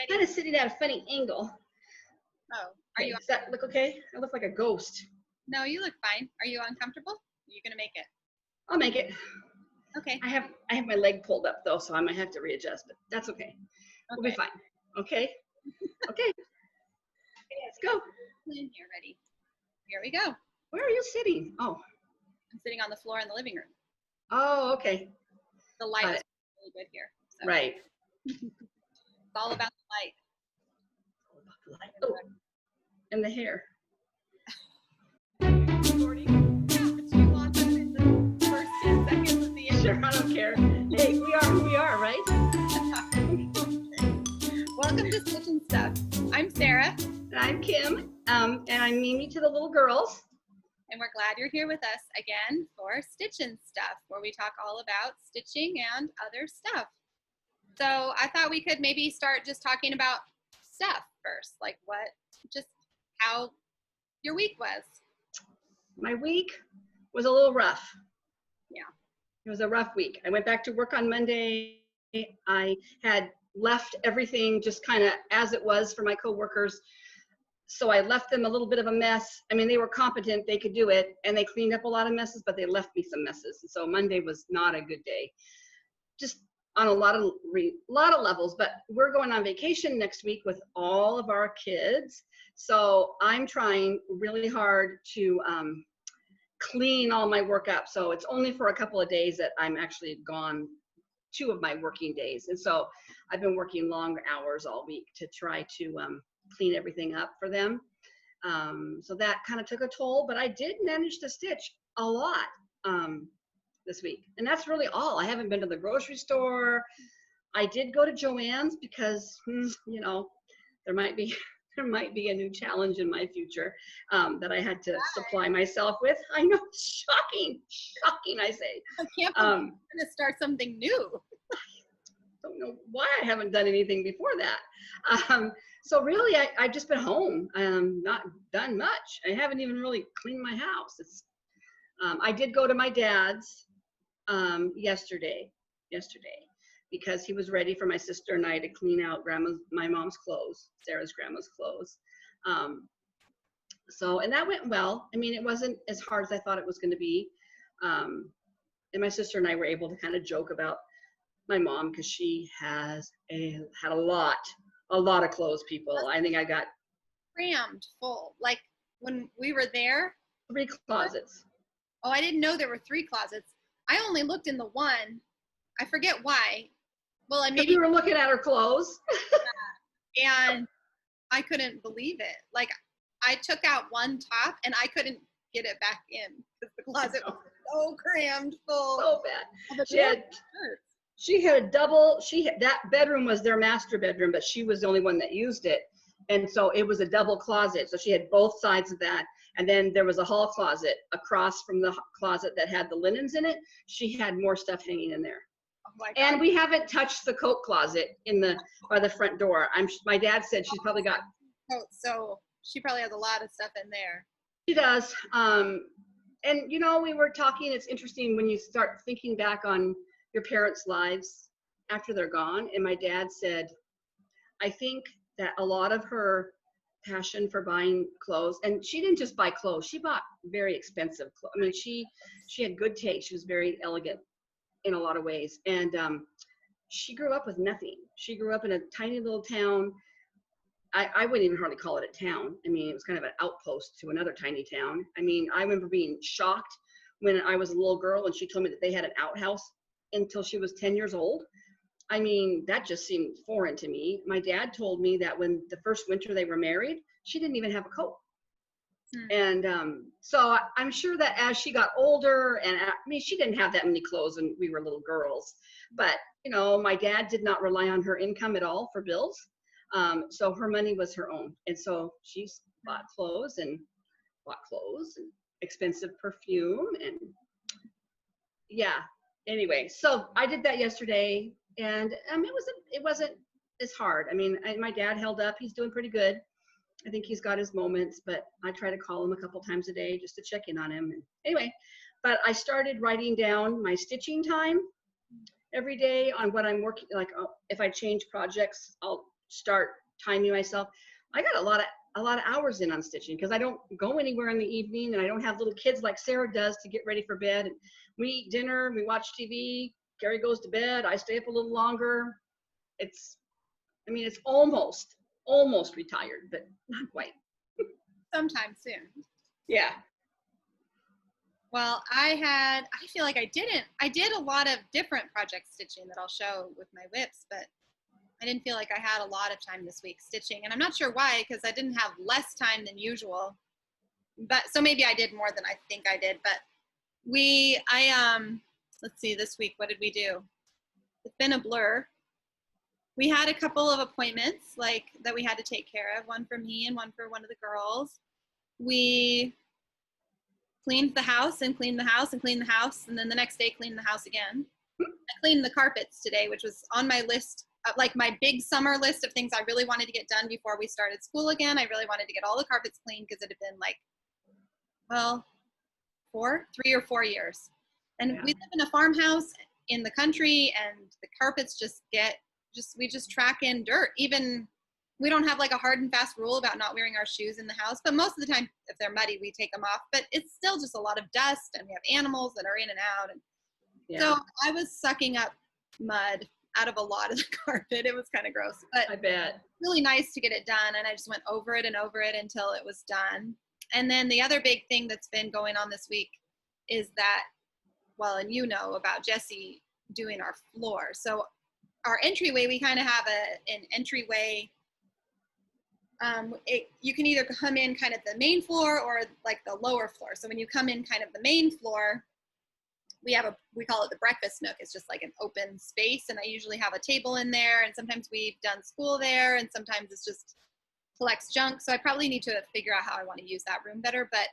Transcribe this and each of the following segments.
ready? Kind of sitting at a funny angle. Oh, are you? Does that look okay? I look like a ghost. No, you look fine. Are you uncomfortable? You're gonna make it. I'll make it. Okay. I have my leg pulled up though, so I might have to readjust, but that's okay. We'll be fine. Okay. Okay. Let's go. In here, ready? Here we go. Where are you sitting? Oh. I'm sitting on the floor in the living room. Oh, okay. The light is really good here. So. Right. It's all about the light. Oh, and the hair. Yeah, but you want that in the first 10 seconds of the intro. Sure, I don't care. Hey, we are who we are, right? Welcome to Stitching Stuff. I'm Sarah. And I'm Kim, and I'm Mimi to the little girls. And we're glad you're here with us again for Stitching Stuff, where we talk all about stitching and other stuff. So I thought we could maybe start just talking about stuff first, like how your week was. My week was a little rough. Yeah. It was a rough week. I went back to work on Monday. I had left everything just kind of as it was for my coworkers. So I left them a little bit of a mess. I mean, they were competent, they could do it, and they cleaned up a lot of messes, but they left me some messes. And so Monday was not a good day. Just on a lot of levels, but we're going on vacation next week with all of our kids. So I'm trying really hard to clean all my work up. So it's only for a couple of days that I'm actually gone, 2 of my working days. And so I've been working long hours all week to try to clean everything up for them. So that kind of took a toll, but I did manage to stitch a lot this week. And that's really all. I haven't been to the grocery store. I did go to Joann's because, you know, there might be a new challenge in my future that I had to supply myself with. I know, shocking, I say. I can't believe you're going to start something new. I don't know why I haven't done anything before that. So really, I've just been home, not done much. I haven't even really cleaned my house. I did go to my dad's yesterday, because he was ready for my sister and I to clean out my mom's clothes, Sarah's grandma's clothes. And that went well. I mean, it wasn't as hard as I thought it was going to be. And my sister and I were able to kind of joke about my mom because she had a lot of clothes, people. I think I got crammed full. Like when we were there, 3 closets. Oh, I didn't know there were 3 closets. I only looked in the one. I forget why. Well, I maybe you were looking at her clothes. And I couldn't believe it. Like I took out one top and I couldn't get it back in because the closet was so crammed full. So bad. She had a double. That bedroom was their master bedroom, but she was the only one that used it, and so it was a double closet. So she had both sides of that. And then there was a hall closet across from the closet that had the linens in it. She had more stuff hanging in there. Oh my God. And we haven't touched the coat closet by the front door. My dad said she's probably got. So she probably has a lot of stuff in there. She does. And you know, we were talking. It's interesting when you start thinking back on your parents' lives after they're gone. And my dad said, I think that a lot of her passion for buying clothes, and she didn't just buy clothes, she bought very expensive clothes. I mean, she had good taste. She was very elegant in a lot of ways, and she grew up with nothing. She grew up in a tiny little town. I wouldn't even hardly call it a town. I mean, it was kind of an outpost to another tiny town. I mean, I remember being shocked when I was a little girl and she told me that they had an outhouse until she was 10 years old. I mean, that just seemed foreign to me. My dad told me that when the first winter they were married, she didn't even have a coat. And so I'm sure that as she got older, and I mean, she didn't have that many clothes when we were little girls, but you know, my dad did not rely on her income at all for bills. So her money was her own. And so she bought clothes and expensive perfume. And yeah, anyway, so I did that yesterday. And it wasn't as hard. I mean, my dad held up. He's doing pretty good. I think he's got his moments, but I try to call him a couple times a day just to check in on him. And anyway, but I started writing down my stitching time every day on what I'm working. Like if I change projects, I'll start timing myself. I got a lot of hours in on stitching because I don't go anywhere in the evening, and I don't have little kids like Sarah does to get ready for bed. And we eat dinner, we watch TV, Gary goes to bed, I stay up a little longer. It's almost retired, but not quite. Sometime soon. Yeah. Well, I feel like I did a lot of different project stitching that I'll show with my whips, but I didn't feel like I had a lot of time this week stitching, and I'm not sure why, because I didn't have less time than usual. But so maybe I did more than I think I did. But let's see, this week, what did we do? It's been a blur. We had a couple of appointments like that we had to take care of, one for me and one for one of the girls. We cleaned the house and cleaned the house and cleaned the house, and then the next day cleaned the house again. I cleaned the carpets today, which was on my list, like my big summer list of things I really wanted to get done before we started school again. I really wanted to get all the carpets cleaned because it had been like, well, 3 or 4 years. And we live in a farmhouse in the country, and the carpets we just track in dirt. Even we don't have like a hard and fast rule about not wearing our shoes in the house, but most of the time, if they're muddy, we take them off. But it's still just a lot of dust, and we have animals that are in and out. And so I was sucking up mud out of a lot of the carpet. It was kind of gross, but I bet. Really nice to get it done. And I just went over it and over it until it was done. And then the other big thing that's been going on this week is that, well, and you know about Jesse doing our floor. So our entryway, we kind of have an entryway. You can either come in kind of the main floor or like the lower floor. So when you come in kind of the main floor, we call it the breakfast nook. It's just like an open space, and I usually have a table in there, and sometimes we've done school there, and sometimes it's just collects junk. So I probably need to figure out how I want to use that room better. But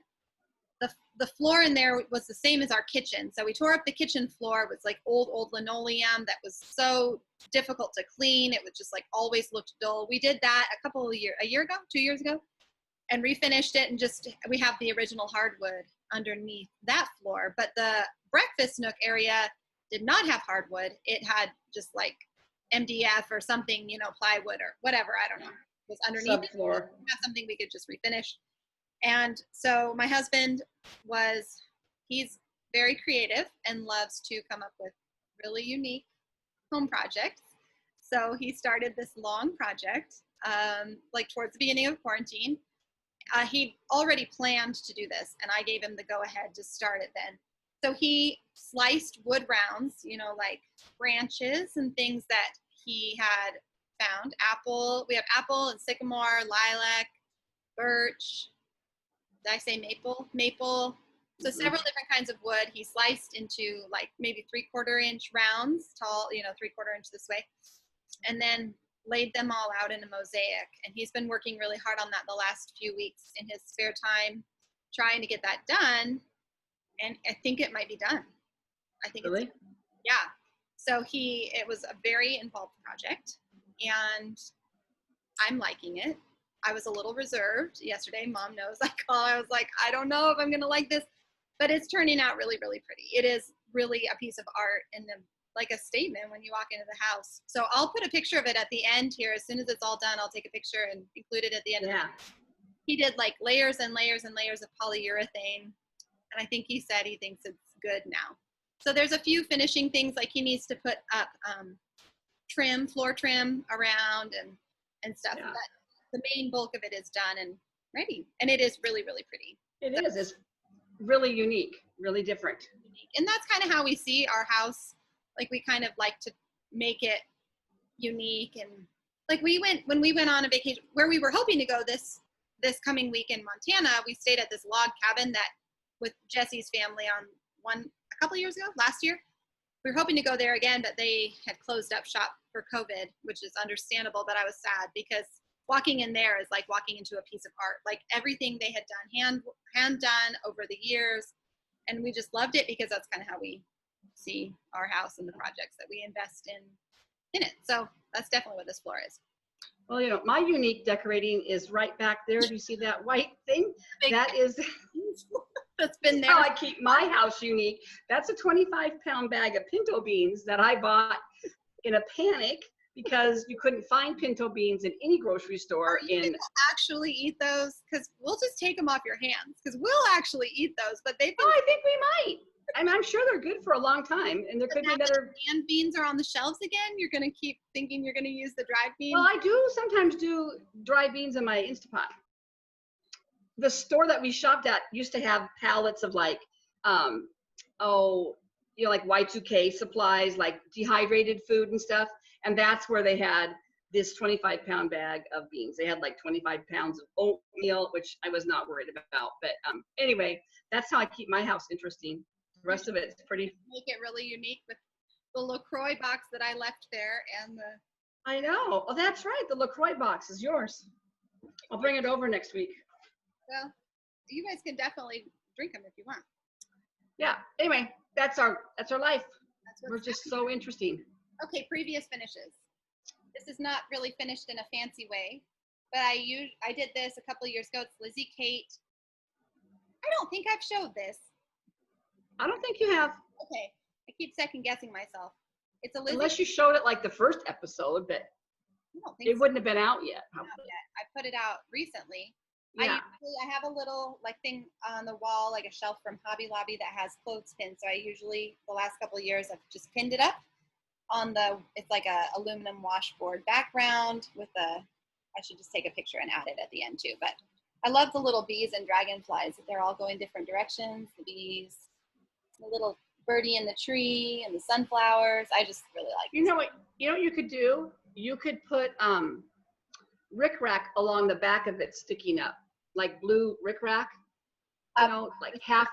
the floor in there was the same as our kitchen. So we tore up the kitchen floor. It was like old linoleum that was so difficult to clean. It was just like always looked dull. We did that a year ago, 2 years ago, and refinished it, and we have the original hardwood underneath that floor. But the breakfast nook area did not have hardwood. It had just like MDF or something, plywood or whatever. I don't know. It was underneath subfloor. It. Have something we could just refinish. And so my husband he's very creative and loves to come up with really unique home projects. So he started this long project, like towards the beginning of quarantine. He already planned to do this, and I gave him the go-ahead to start it then. So he sliced wood rounds, like branches and things that he had found. We have apple and sycamore, lilac, birch. Did I say maple? Maple. So several different kinds of wood he sliced into like maybe 3/4 inch rounds, tall, 3/4 inch this way, and then laid them all out in a mosaic. And he's been working really hard on that the last few weeks in his spare time, trying to get that done. And I think it might be done. I think Really? Yeah. So it was a very involved project, and I'm liking it. I was a little reserved yesterday. Mom knows I was like, I don't know if I'm going to like this, but it's turning out really, really pretty. It is really a piece of art and like a statement when you walk into the house. So I'll put a picture of it at the end here. As soon as it's all done, I'll take a picture and include it at the end. Yeah. He did like layers and layers and layers of polyurethane. And I think he said he thinks it's good now. So there's a few finishing things, like he needs to put up floor trim around and stuff. Yeah. But the main bulk of it is done and ready. And it is really, really pretty. It is. It's really unique, really different. And that's kind of how we see our house. Like we kind of like to make it unique. And like when we went on a vacation where we were hoping to go this coming week in Montana, we stayed at this log cabin that with Jesse's family a couple of years ago, last year. We were hoping to go there again, but they had closed up shop for COVID, which is understandable, but I was sad because walking in there is like walking into a piece of art. Like everything they had done, hand done over the years. And we just loved it because that's kind of how we see our house and the projects that we invest in it. So that's definitely what this floor is. Well, my unique decorating is right back there. Do you see that white thing? That is that's been there. How I keep my house unique. That's a 25-pound bag of pinto beans that I bought in a panic because you couldn't find pinto beans in any grocery store. Are you gonna actually eat those? Because we'll just take them off your hands. Because we'll actually eat those, but they've been. Oh, I think we might. I'm sure they're good for a long time, and there could be another. Canned beans are on the shelves again. You're gonna keep thinking you're gonna use the dried beans. Well, I do sometimes do dry beans in my Instapot. The store that we shopped at used to have pallets of like, like Y2K supplies, like dehydrated food and stuff. And that's where they had this 25-pound bag of beans. They had like 25 pounds of oatmeal, which I was not worried about. But anyway, that's how I keep my house interesting. The rest of it's pretty. Make it really unique with the LaCroix box that I left there and the. I know. Oh, that's right. The LaCroix box is yours. I'll bring it over next week. Well, you guys can definitely drink them if you want. Yeah. Anyway, that's our life. We're just so interesting. Okay, previous finishes. This is not really finished in a fancy way, but I did this a couple of years ago. It's Lizzie Kate. I don't think I've showed this. I don't think you have. Okay, I keep second guessing myself. It's a Lizzie. Unless you showed it like the first episode, but it wouldn't have been out yet. Not yet. I put it out recently. Yeah. I have a little like thing on the wall, like a shelf from Hobby Lobby that has clothespins. So I usually, the last couple of years, I've just pinned it up on it's like a aluminum washboard background with I should just take a picture and add it at the end too. But I love the little bees and dragonflies. They're all going different directions. The bees, the little birdie in the tree, and the sunflowers. I just really like it. You know what you could do? You could put rickrack along the back of it sticking up, like blue rickrack. Like half,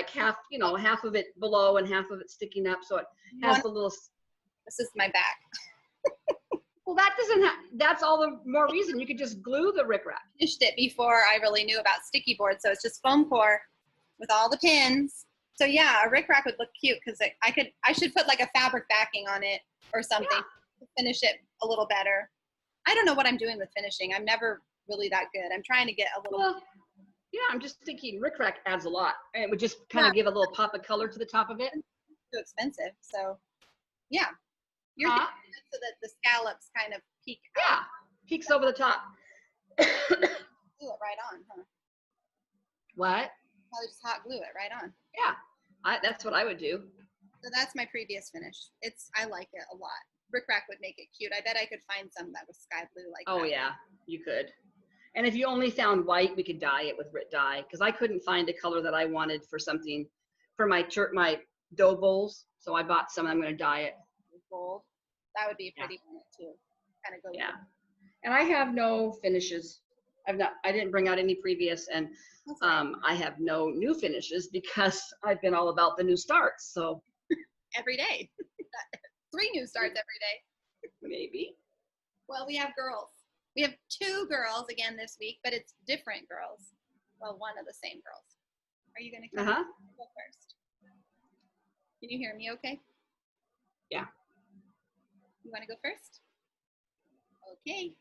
half of it below and half of it sticking up, so it has the little. This is my back. Well, that's all the more reason. You could just glue the rickrack. Finished it before I really knew about sticky board, so it's just foam core with all the pins. So yeah, a rickrack would look cute because I should put like a fabric backing on it or something to finish it a little better. I don't know what I'm doing with finishing. I'm never really that good. I'm trying to get a little. Well, yeah, I'm just thinking rickrack adds a lot, and it would just kind of give a little pop of color to the top of it. Too expensive, so yeah. You're thinking so that the scallops kind of peek out. Yeah, peeks over the top. Glue it right on, huh? What? Probably just hot glue it right on. Yeah, that's what I would do. So that's my previous finish. I like it a lot. Rickrack would make it cute. I bet I could find some that was sky blue like that. Oh yeah, you could. And if you only found white, we could dye it with Rit dye, because I couldn't find a color that I wanted for something for my dough bowls. So I bought some. I'm going to dye it gold. That would be a pretty one too. Kind of go. Yeah. And I have no finishes. I didn't bring out any previous, and I have no new finishes because I've been all about the new starts. So every day, 3 new starts every day. Maybe. Well, we have girls. We have 2 girls again this week, but it's different girls. Well, one of the same girls. Are you going to go first? Can you hear me okay? Yeah. You want to go first? Okay.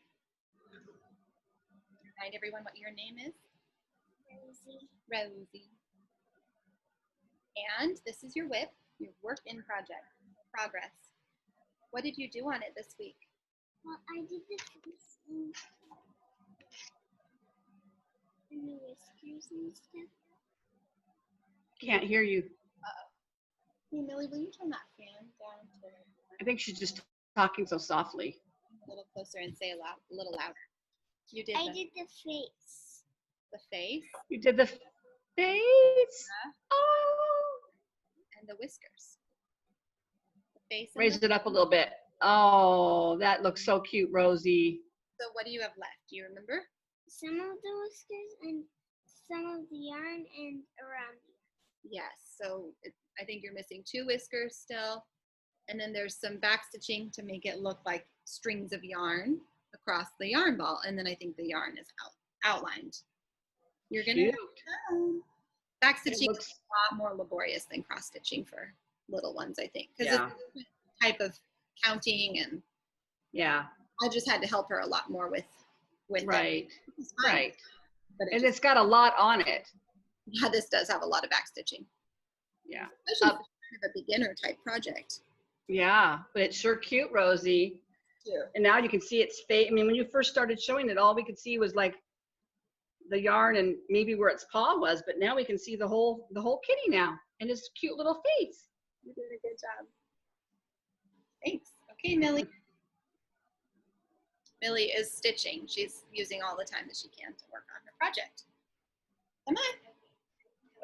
Remind everyone what your name is. Rosie. And this is your WIP, your work in progress. What did you do on it this week? Well, I did the whiskers and stuff. Can't hear you. Hey, Millie, will you turn that fan down to? I think she's just talking so softly. A little closer and say a little louder. You did. I did the face. The face. You did the face. Oh. And the whiskers. The face. Raise it up a little bit. Oh, that looks so cute, Rosie. So what do you have left? Do you remember? Some of the whiskers and some of the yarn and around the yarn. Yes. So I think you're missing 2 whiskers still. And then there's some back stitching to make it look like strings of yarn across the yarn ball. And then I think the yarn is outlined. You're going to back stitching is a lot more laborious than cross stitching for little ones, I think. Because it's a different type of counting, and I just had to help her a lot more with right. Right. But it's got a lot on it. Yeah, this does have a lot of back stitching. Yeah. Especially for a beginner type project. Yeah, but it's sure cute, Rosie. too. And now you can see it's fade. I mean, when you first started showing it, all we could see was like the yarn and maybe where its paw was, but now we can see the whole kitty now and his cute little face. You did a good job. Thanks. Okay, Millie. Millie is stitching. She's using all the time that she can to work on her project. Come on.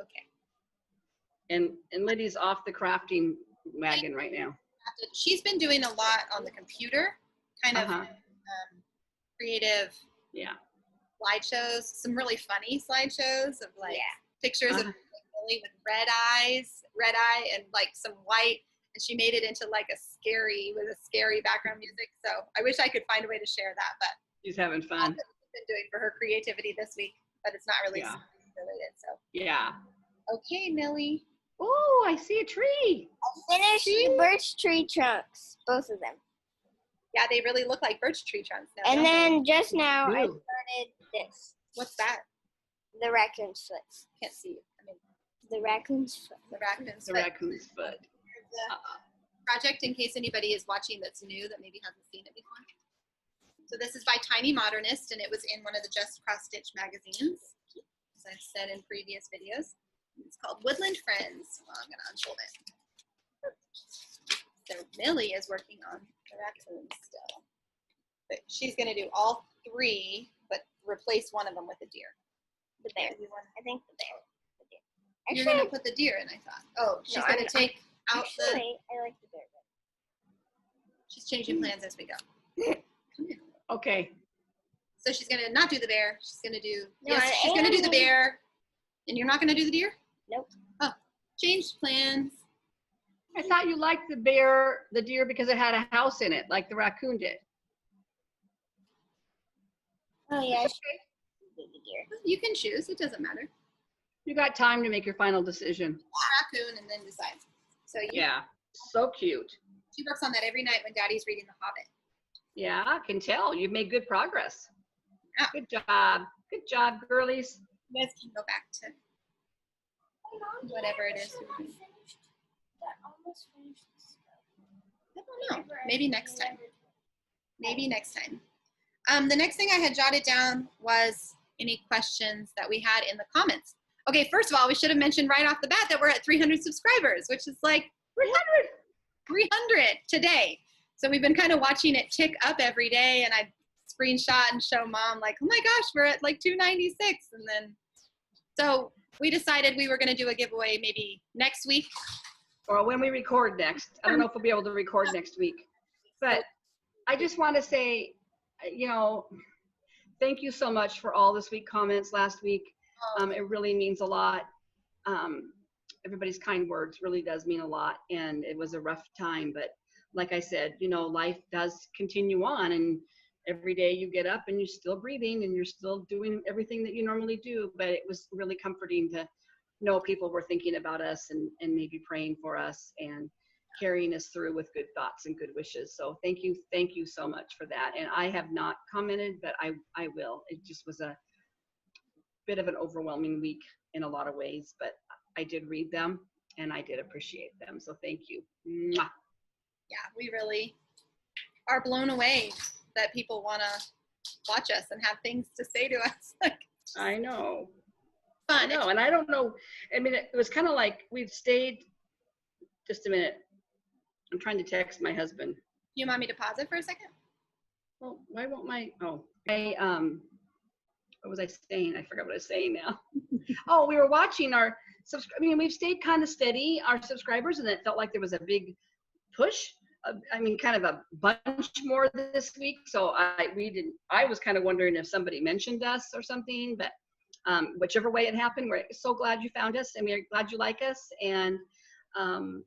Okay. And Liddy's off the crafting wagon right now. She's been doing a lot on the computer, kind of creative slideshows, some really funny slideshows of like pictures of Millie with red eye, and like some white, and she made it into like a scary background music. So I wish I could find a way to share that, but she's having fun. That's what she's been doing for her creativity this week, but it's not really related. So okay, Millie. Oh, I see a tree. I finished the birch tree trunks, both of them. Yeah, they really look like birch tree trunks now. And then just now I started this. What's that? The raccoon's foot. Can't see you. I mean, the raccoon's foot. The raccoon's foot. The raccoon's foot. The project, in case anybody is watching that's new, that maybe hasn't seen it before. So this is by Tiny Modernist, and it was in one of the Just Cross Stitch magazines, as I've said in previous videos. It's called Woodland Friends. Well, I'm going to unfold it. So Millie is working on the raccoon still. But she's going to do all three, but replace one of them with a deer. The bear. I think the bear. You're going to put the deer in, I thought. Oh, she's going to take out I like the bear. She's changing plans as we go. Come in. Okay. So she's going to not do the bear. She's going to do, she's going to do the bear. And you're not going to do the deer? Nope. Oh, changed plans. I thought you liked the deer because it had a house in it, like the raccoon did. Oh, yeah. The deer. You can choose. It doesn't matter. You got time to make your final decision. Raccoon and then decide. So so cute. She works on that every night when Daddy's reading The Hobbit. Yeah, I can tell. You've made good progress. Yeah. Good job. Good job, girlies. You guys can go back to whatever it is. I don't know. Maybe next time. Maybe next time. The next thing I had jotted down was any questions that we had in the comments. Okay, first of all, we should have mentioned right off the bat that we're at 300 subscribers, which is like 300 today. So we've been kind of watching it tick up every day, and I screenshot and show Mom like, oh my gosh, we're at like 296. And then, so we decided we were going to do a giveaway maybe next week. Or when we record next. I don't know if we'll be able to record next week. But I just want to say, thank you so much for all the sweet comments last week. It really means a lot. Everybody's kind words really does mean a lot. And it was a rough time. But like I said, life does continue on. And every day you get up and you're still breathing and you're still doing everything that you normally do. But it was really comforting to know people were thinking about us and maybe praying for us and carrying us through with good thoughts and good wishes. So thank you so much for that. And I have not commented, but I will. It just was a bit of an overwhelming week in a lot of ways, but I did read them and I did appreciate them. So thank you. Mwah. Yeah, we really are blown away that people want to watch us and have things to say to us. I know. Fun. I know, and I don't know. I mean, it was kind of like we've stayed. Just a minute. I'm trying to text my husband. You want me to pause it for a second? Well, why won't my? Oh, what was I saying? I forgot what I was saying now. Oh, we were watching our. I mean, we've stayed kind of steady, our subscribers, and it felt like there was a big push. I mean, kind of a bunch more this week. So I was kind of wondering if somebody mentioned us or something, but whichever way it happened, we're so glad you found us and we're glad you like us. And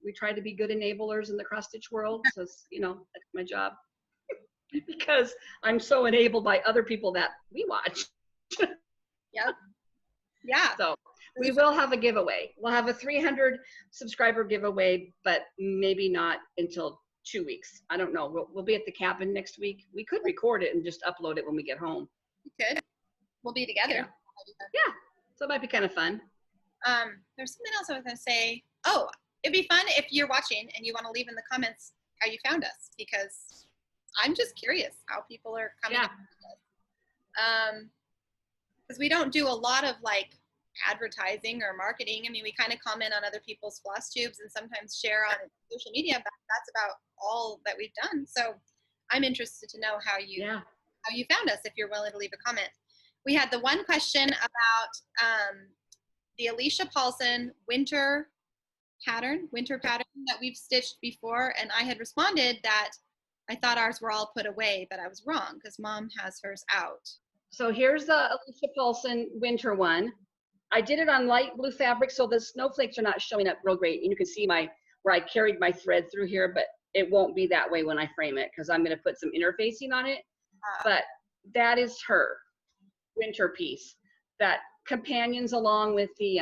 we try to be good enablers in the cross stitch world. So, that's my job because I'm so enabled by other people that we watch. Yep. Yeah. So we will have a giveaway. We'll have a 300 subscriber giveaway, but maybe not until 2 weeks. I don't know. We'll be at the cabin next week. We could record it and just upload it when we get home. We could. We'll be together. Yeah. So it might be kind of fun. There's something else I was going to say. Oh, it'd be fun if you're watching and you want to leave in the comments how you found us, because I'm just curious how people are coming Yeah. up with this. Because we don't do a lot of like advertising or marketing. I mean, we kind of comment on other people's floss tubes and sometimes share on social media, but that's about all that we've done. So I'm interested to know how you found us, if you're willing to leave a comment. We had the one question about the Alicia Paulson winter pattern that we've stitched before, and I had responded that I thought ours were all put away, but I was wrong because Mom has hers out. So here's the Alicia Paulson winter one. I did it on light blue fabric, so the snowflakes are not showing up real great. And you can see where I carried my thread through here, but it won't be that way when I frame it because I'm going to put some interfacing on it. But that is her winter piece that companions along with the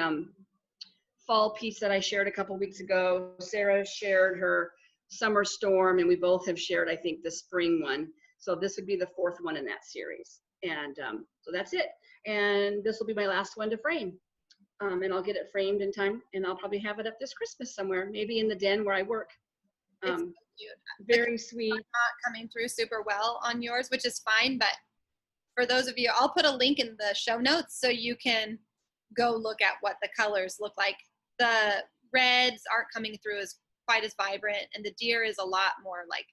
fall piece that I shared a couple weeks ago. Sarah shared her summer storm, and we both have shared, I think, the spring one. So this would be the fourth one in that series. And so that's it. And this will be my last one to frame. And I'll get it framed in time, and I'll probably have it up this Christmas somewhere, maybe in the den where I work. It's so cute. Very sweet. Not coming through super well on yours, which is fine, but for those of you, I'll put a link in the show notes so you can go look at what the colors look like. The reds aren't coming through as quite as vibrant, and the deer is a lot more like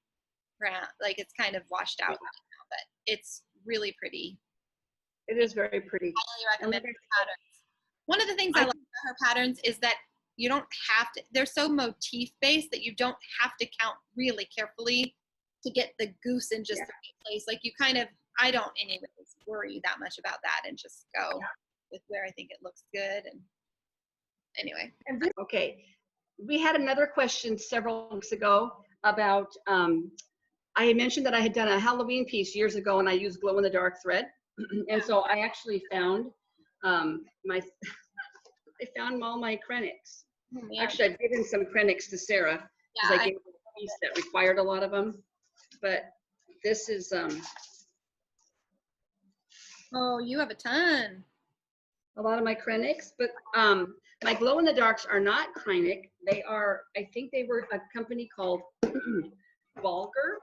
brown, like it's kind of washed out right now, but it's really pretty. It is very pretty. I highly recommend her patterns. One of the things I like about her patterns is that you don't have to, they're so motif based that you don't have to count really carefully to get the goose in just the right place. Like you kind of, I don't anyways worry that much about that and just go with where I think it looks good. And anyway. Okay. We had another question several weeks ago about, I had mentioned that I had done a Halloween piece years ago and I used glow in the dark thread. And so I actually found I found all my Krennics. Actually, I've given some Krennics to Sarah because I gave her a piece that required a lot of them. But this is oh, you have a ton. A lot of my Krennics, but my glow in the darks are not Krennic. They are, I think they were a company called Balger,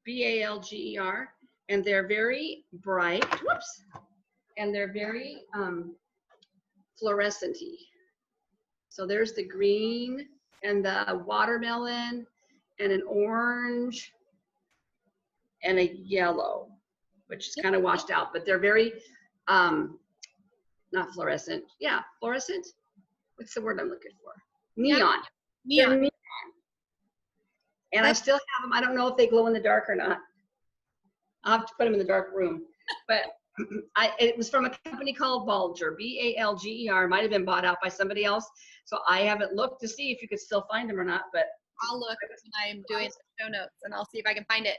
B-A-L-G-E-R, and they're very bright. Whoops. And they're very fluorescent-y. So there's the green and the watermelon and an orange and a yellow, which is kind of washed out, but they're very, not fluorescent. Yeah, fluorescent? What's the word I'm looking for? Neon. Yeah. Neon. And I still have them. I don't know if they glow in the dark or not. I'll have to put them in the dark room. But it was from a company called Balger, B-A-L-G-E-R. Might have been bought out by somebody else. So I haven't looked to see if you could still find them or not. But I'll look when I'm doing the show notes and I'll see if I can find it.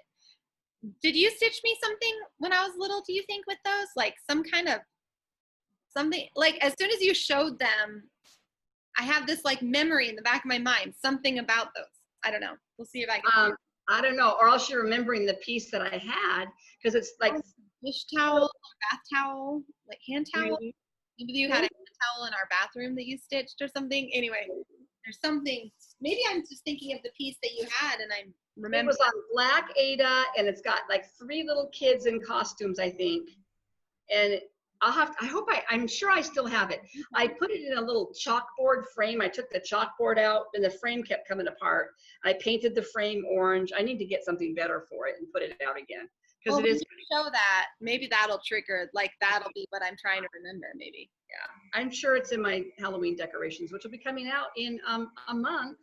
Did you stitch me something when I was little, do you think, with those? Like some kind of something, like as soon as you showed them, I have this like memory in the back of my mind, something about those. I don't know. We'll see if I can. I don't know. Or else you're remembering the piece that I had because it's like dish towel, bath towel, like hand towel. Maybe. Maybe you had a hand towel in our bathroom that you stitched or something. Anyway, there's something. Maybe I'm just thinking of the piece that you had and I'm remembering. It was on black Ada and it's got like 3 little kids in costumes, I think. And I'm sure I still have it. I put it in a little chalkboard frame. I took the chalkboard out and the frame kept coming apart. I painted the frame orange. I need to get something better for it and put it out again. Because it is. Show that. Maybe that'll trigger, like that'll be what I'm trying to remember, maybe. Yeah. I'm sure it's in my Halloween decorations, which will be coming out in a month.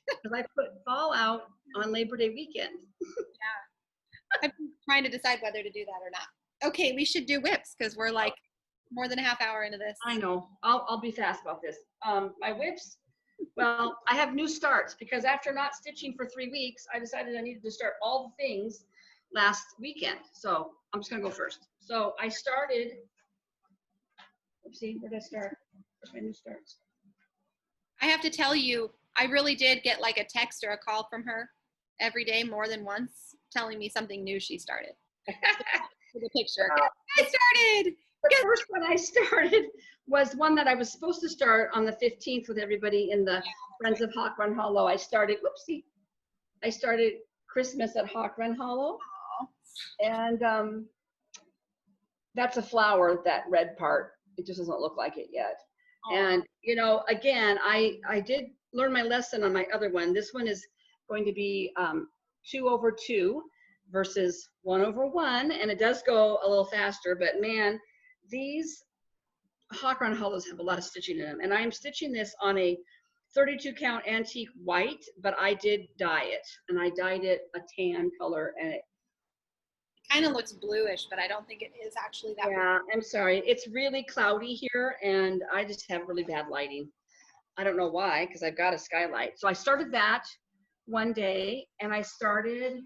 Because I put fall out on Labor Day weekend. Yeah. I'm trying to decide whether to do that or not. Okay, we should do whips because we're like more than a half hour into this. I know. I'll be fast about this. My whips, well, I have new starts because after not stitching for 3 weeks, I decided I needed to start all the things last weekend. So I'm just gonna go first. So I started, oopsie, where did I start? Where's my new starts? I have to tell you, I really did get like a text or a call from her every day more than once telling me something new she started. The picture. I started. The first one I started was one that I was supposed to start on the 15th with everybody in the Friends of Hawk Run Hollow. I started Christmas at Hawk Run Hollow. Aw. And that's a flower, that red part. It just doesn't look like it yet. Aw. And, you know, again, I did learn my lesson on my other one. This one is going to be 2/2 versus 1/1. And it does go a little faster, but man, these Hawk Run Hollows have a lot of stitching in them. And I am stitching this on a 32 count antique white, but I did dye it, and I dyed it a tan color, and it, Kind of looks bluish, but I don't think it is actually that. yeah, I'm sorry. It's really cloudy here, and I just have really bad lighting. I don't know why, because I've got a skylight. So I started that one day, and I started,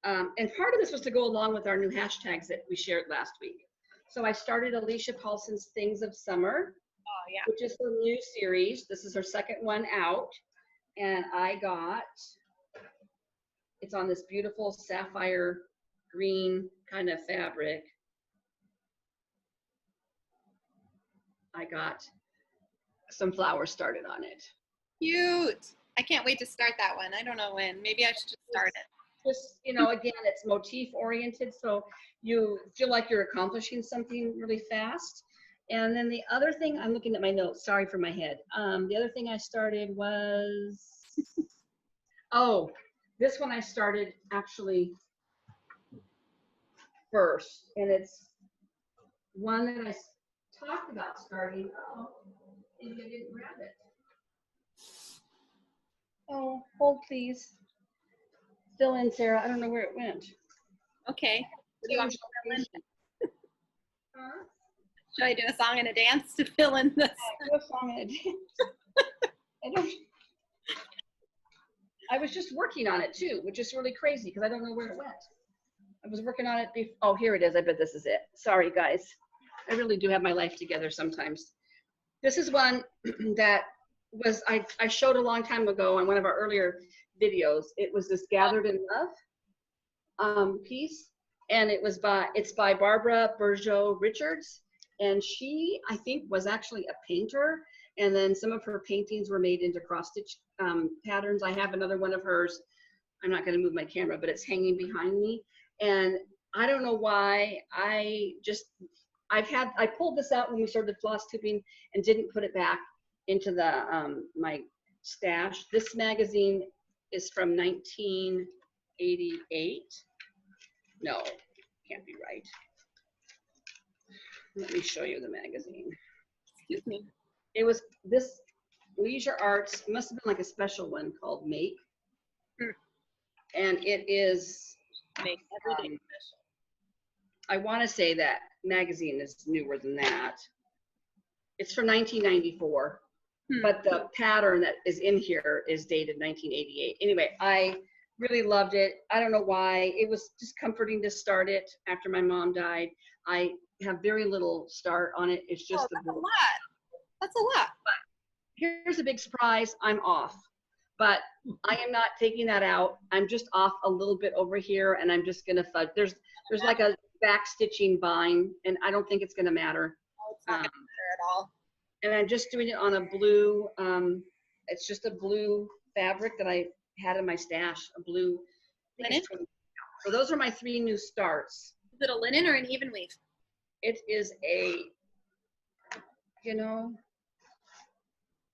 and part of this was to go along with our new hashtags that we shared last week. So I started Alicia Paulson's Things of Summer, Oh yeah. which is the new series. This is her second one out, and I got, it's on this beautiful sapphire green kind of fabric. I got some flowers started on it. Cute. I can't wait to start that one. I don't know when. Maybe I should just start it. Just, you know, again, it's motif oriented, so you feel like you're accomplishing something really fast. And then the other thing, I'm looking at my notes, sorry for my head. The other thing I started was, oh, this one I started actually first, and it's one that I talked about starting. Oh, maybe I didn't grab it. Oh, hold please. Still in, Sarah. I don't know where it went. Okay. What do you want me to fill in? Huh? Should I do a song and a dance to fill in this? Do a song and a dance. I was just working on it too, which is really crazy because I don't know where it went. I was working on it before. Oh, here it is. I bet this is it. Sorry, guys. I really do have my life together sometimes. This is one that was I showed a long time ago on one of our earlier videos. It was this Gathered in Love piece, and it's by Barbara Burjo Richards, and she, I think, was actually a painter, and then some of her paintings were made into cross stitch patterns. I have another one of hers. I'm not going to move my camera, but it's hanging behind me, and I don't know why. I pulled this out when we started floss tubing and didn't put it back into the my stash. This magazine is from 1988. No, can't be right. Let me show you the magazine. Excuse me. It was this Leisure Arts, it must have been like a special one called Make. And it is, Make everything special. I want to say that magazine is newer than that. It's from 1994, but the pattern that is in here is dated 1988. Anyway, I really loved it. I don't know why. It was just comforting to start it after my mom died. I have very little start on it. It's just that's a lot. That's a lot. Here's a big surprise. I'm off, but I am not taking that out. I'm just off a little bit over here, and I'm just gonna fudge. There's like a back stitching vine, and I don't think it's gonna matter. Oh, it's not gonna matter at all. And I'm just doing it on a blue. It's just a blue fabric that I had in my stash. A blue. Linen? So those are my 3 new starts. Is it a linen or an even weave? It is a, you know,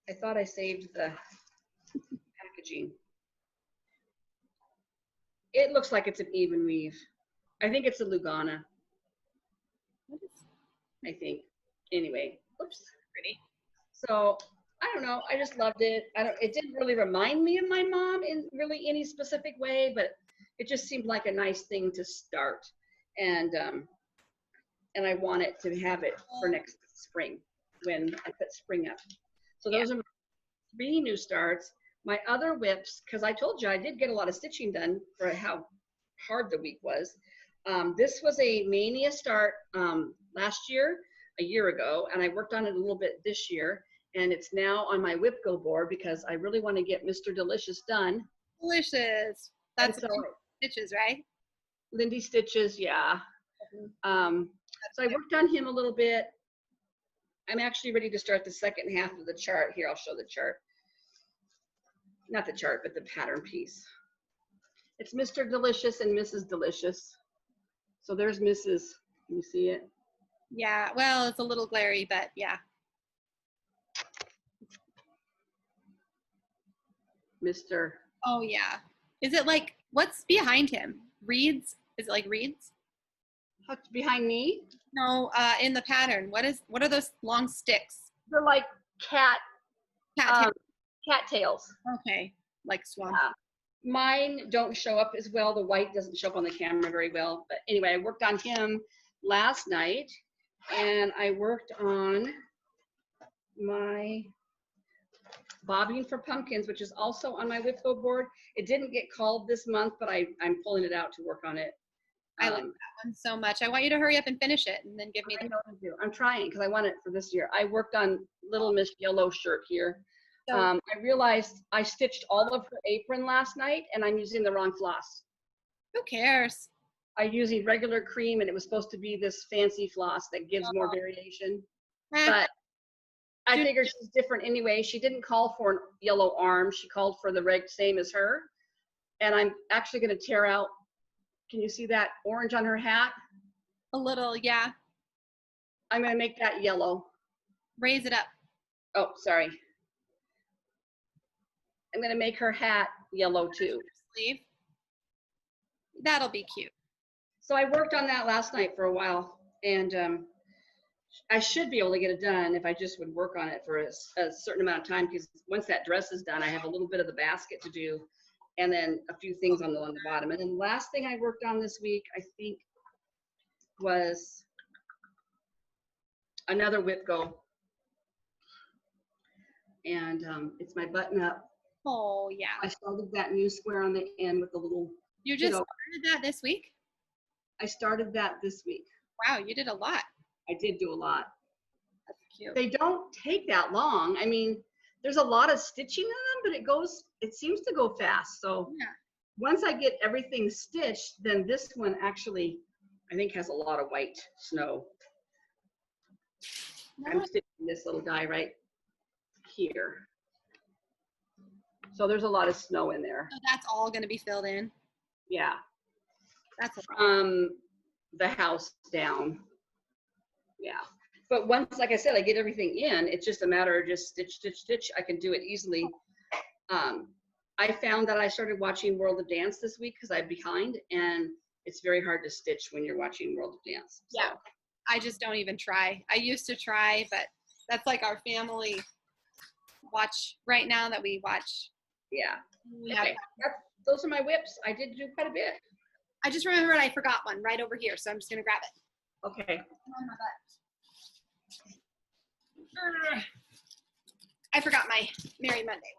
I thought I saved the packaging. It looks like it's an even weave. I think it's a Lugana. What is I think. Anyway, oops. pretty? So I don't know. I just loved it. It didn't really remind me of my mom in really any specific way, but it just seemed like a nice thing to start. And I wanted to have it for next spring when I put spring up. So those are my 3 new starts. My other whips, because I told you I did get a lot of stitching done for how hard the week was. This was a Mania start last year, a year ago, and I worked on it a little bit this year, and it's now on my whip go board because I really want to get Mr. Delicious done. Delicious. That's so, stitches, right? Lindy Stitches, yeah. So I worked on him a little bit. I'm actually ready to start the second half of the chart. Here, I'll show the chart. Not the chart, but the pattern piece. It's Mr. Delicious and Mrs. Delicious. So there's Mrs. Can you see it? Yeah, well, it's a little glary, but yeah. Mr. Oh, yeah. Is it like, what's behind him? Reeds? Is it like reeds? Tucked behind me. No, in the pattern. What are those long sticks? They're like cat Cat cattails. okay, like swamp. Mine don't show up as well. The white doesn't show up on the camera very well. But anyway, I worked on him last night, and I worked on my bobbing for pumpkins, which is also on my whip board. It didn't get called this month, but I'm pulling it out to work on it. I like that one so much. I want you to hurry up and finish it and then give me I know I do. I'm trying because I want it for this year. I worked on Little Miss Yellow shirt here. So, I realized I stitched all of her apron last night and I'm using the wrong floss. who cares? I'm using regular cream and it was supposed to be this fancy floss that gives more variation. But I figured she's different anyway. She didn't call for a yellow arm. She called for the same as her. And I'm actually going to tear out, can you see that orange on her hat? A little, yeah. I'm going to make that yellow. Raise it up. Oh, sorry. I'm going to make her hat yellow too. Sleeve. That'll be cute. So I worked on that last night for a while, and I should be able to get it done if I just would work on it for a certain amount of time, because once that dress is done, I have a little bit of the basket to do, and then a few things on the bottom. And then the last thing I worked on this week, I think, was another whip go. And it's my button up. Oh, yeah. I started that new square on the end with the little. You just started that this week? I started that this week. Wow, you did a lot. I did do a lot. That's cute. They don't take that long. I mean, there's a lot of stitching in them, but it seems to go fast. So yeah. Once I get everything stitched, then this one actually, I think, has a lot of white snow. No. I'm stitching this little guy right here. So there's a lot of snow in there. So that's all going to be filled in? Yeah. That's a lot. From the house down. Yeah. But once, like I said, I get everything in, it's just a matter of just stitch, stitch, stitch. I can do it easily. I found that I started watching World of Dance this week because I'm behind, and it's very hard to stitch when you're watching World of Dance. So. Yeah. I just don't even try. I used to try, but that's like our family watch right now that we watch. Yeah. Yeah. Okay. Those are my whips. I did do quite a bit. I just remembered I forgot one right over here, so I'm just going to grab it. Okay. On my butt. I forgot my Merry Monday.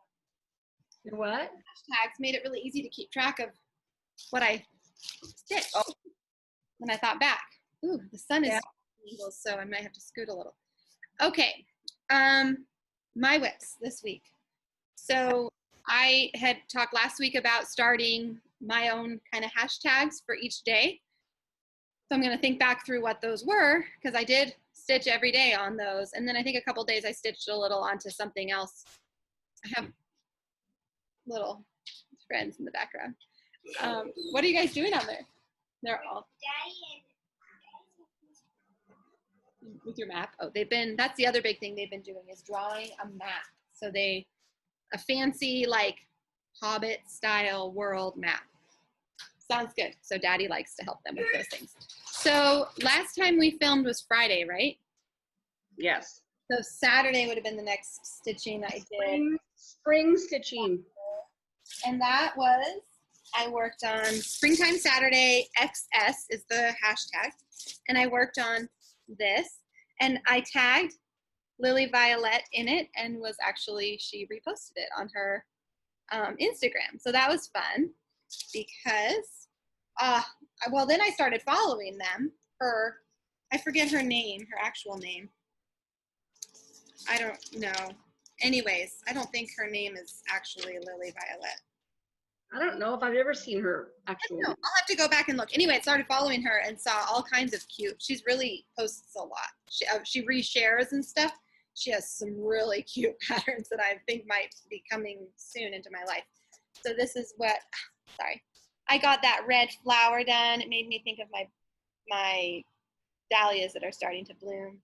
Your what? Hashtags made it really easy to keep track of what I stitched. Oh. When I thought back. Ooh, the sun is evil, so I might have to scoot a little. Okay. My whips this week. So I had talked last week about starting my own kind of hashtags for each day. So I'm going to think back through what those were, because I did stitch every day on those. And then I think a couple days I stitched a little onto something else. I have little friends in the background. What are you guys doing on there? They're all with your map. Oh, that's the other big thing they've been doing is drawing a map. So a fancy like Hobbit style world map. Sounds good. So Daddy likes to help them with those things. So last time we filmed was Friday, right? Yes. So Saturday would have been the next stitching I did. Spring stitching. And that was, I worked on Springtime Saturday, XS is the hashtag. And I worked on this. And I tagged Lily Violet in it, and she reposted it on her Instagram. So that was fun because, well, then I started following them. I forget her name, her actual name. I don't know. Anyways, I don't think her name is actually Lily Violet. I don't know if I've ever seen her actually. I'll have to go back and look. Anyway, I started following her and saw all kinds of cute. She's really posts a lot. She reshares and stuff. She has some really cute patterns that I think might be coming soon into my life. So this is what, sorry. I got that red flower done. It made me think of my dahlias that are starting to bloom.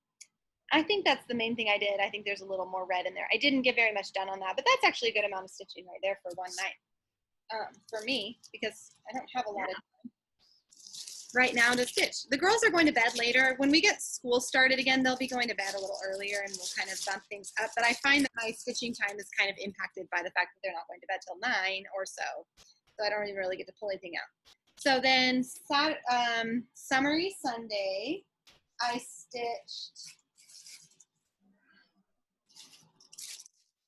I think that's the main thing I did. I think there's a little more red in there. I didn't get very much done on that, but that's actually a good amount of stitching right there for one night for me, because I don't have a lot of time right now to stitch. The girls are going to bed later. When we get school started again, they'll be going to bed a little earlier and we'll kind of bump things up. But I find that my stitching time is kind of impacted by the fact that they're not going to bed till 9 or so. So I don't even really get to pull anything out. So then Summery Sunday, I stitched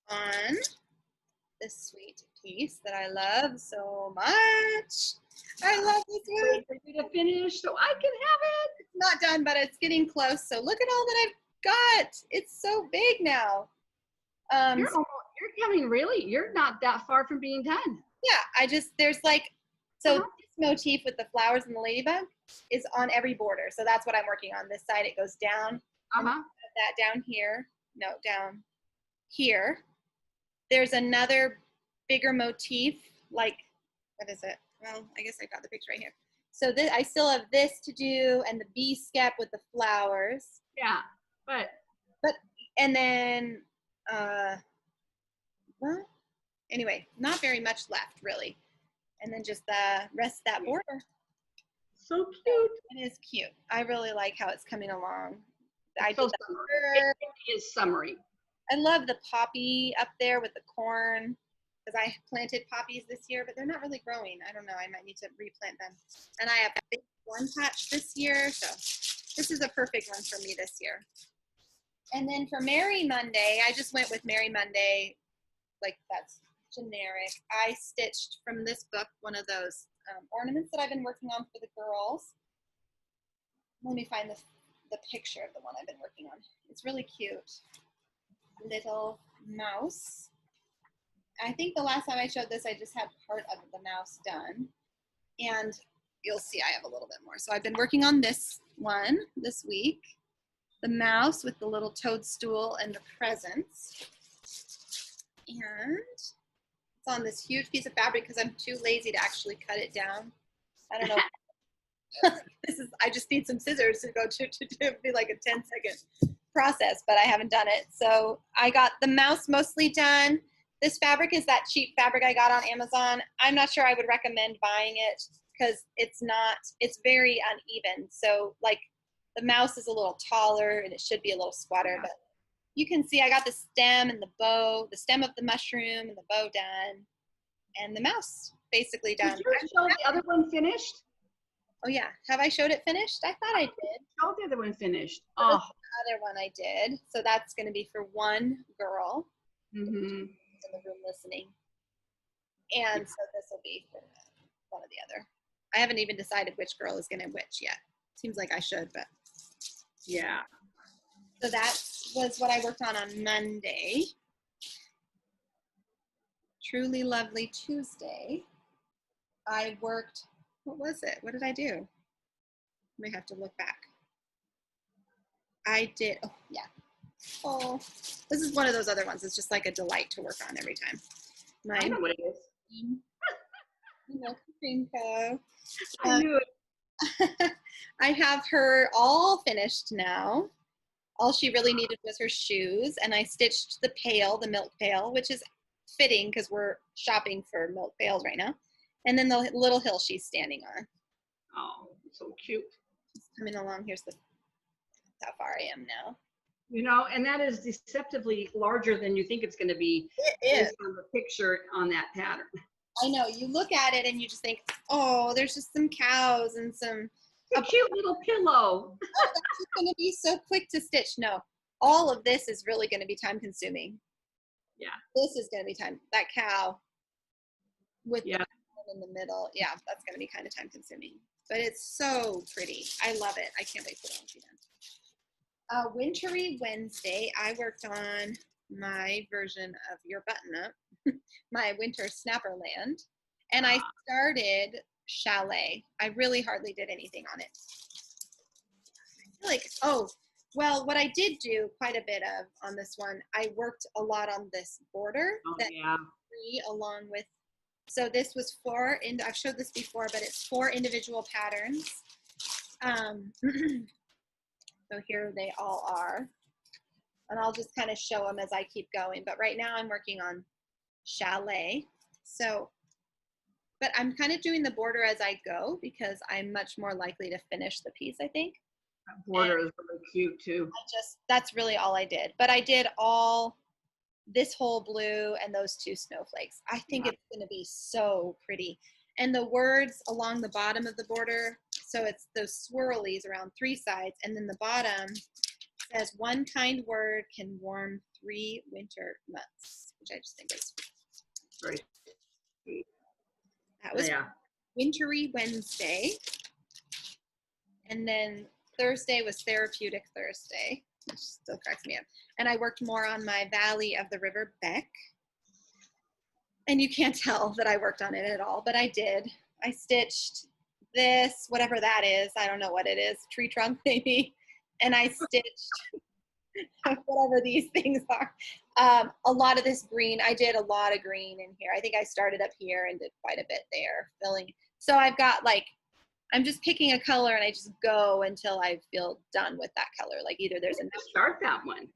on this sweet piece that I love so much. I love this one. Wait for you to finish so I can have it. It's not done, but it's getting close. So look at all that I've got. It's so big now. You're not that far from being done. Yeah, there's like, so this motif with the flowers and the ladybug is on every border. So that's what I'm working on. This side, it goes down. That down here. No, down here. There's another bigger motif, like, what is it? Well, I guess I got the picture right here. So this, I still have this to do, and the bee skep with the flowers. Yeah, but and then, well, anyway, not very much left, really. And then just the rest of that border. so cute. It is cute. I really like how it's coming along. It is summery. I love the poppy up there with the corn, because I planted poppies this year, but they're not really growing. I don't know. I might need to replant them. And I have a big corn patch this year, so this is a perfect one for me this year. And then for Merry Monday, I just went with Merry Monday, like that's generic. I stitched from this book one of those ornaments that I've been working on for the girls. Let me find the picture of the one I've been working on. It's really cute. Little mouse. I think the last time I showed this, I just had part of the mouse done. And you'll see I have a little bit more. So I've been working on this one this week. The mouse with the little toadstool and the presents. And it's on this huge piece of fabric because I'm too lazy to actually cut it down. I don't know. I just need some scissors to go to be like a 10-second process, but I haven't done it. So I got the mouse mostly done. This fabric is that cheap fabric I got on Amazon. I'm not sure I would recommend buying it because it's very uneven. So like the mouse is a little taller and it should be a little squatter, but you can see I got the stem and the bow, the stem of the mushroom and the bow done, and the mouse basically done. Did you show the other one finished? Oh yeah, have I showed it finished? I thought I did. Show the other one finished. So the other one I did. So that's going to be for one girl in the room listening, and so this will be for one or the other. I haven't even decided which girl is going to which yet. Seems like I should, but yeah. So that was what I worked on Monday. Truly Lovely Tuesday. I worked, what was it? What did I do? I may have to look back. I did, oh yeah. Oh, this is one of those other ones. It's just like a delight to work on every time. I know what it is. Milk Cream Co. I knew it. I have her all finished now. All she really needed was her shoes, and I stitched the pail, the milk pail, which is fitting because we're shopping for milk pails right now. And then the little hill she's standing on. Oh, so cute. She's coming along. Here's how far I am now. You know, and that is deceptively larger than you think it's going to be. It is. Based on the picture on that pattern. I know. You look at it and you just think, oh, there's just some cows and some. A cute little pillow. Oh, that's just going to be so quick to stitch. No, all of this is really going to be time consuming. Yeah. This is going to be time. That cow with the in the middle. Yeah, that's going to be kind of time consuming. But it's so pretty. I love it. I can't wait for that to be done. Wintry Wednesday, I worked on my version of Your Button Up, my winter Snapperland, and I started Chalet. I really hardly did anything on it. I feel like, oh, well, what I did do quite a bit of on this one, I worked a lot on this border along with So this was I've showed this before, but it's 4 individual patterns. So here they all are. And I'll just kind of show them as I keep going. But right now I'm working on Chalet. So, but I'm kind of doing the border as I go because I'm much more likely to finish the piece, I think. That border is really cute too. That's really all I did. But I did this whole blue and those 2 snowflakes. I think it's going to be so pretty. And the words along the bottom of the border, so it's those swirlies around 3 sides, and then the bottom says 1 kind word can warm 3 winter months, which I just think is Right. That was Wintry Wednesday. And then Thursday was Therapeutic Thursday, which still cracks me up. And I worked more on my Valley of the River Beck. And you can't tell that I worked on it at all, but I did. I stitched this, whatever that is. I don't know what it is, tree trunk maybe. And I stitched whatever these things are. A lot of this green, I did a lot of green in here. I think I started up here and did quite a bit there, filling. So I've got I'm just picking a color and I just go until I feel done with that color. Like either there's a start that one.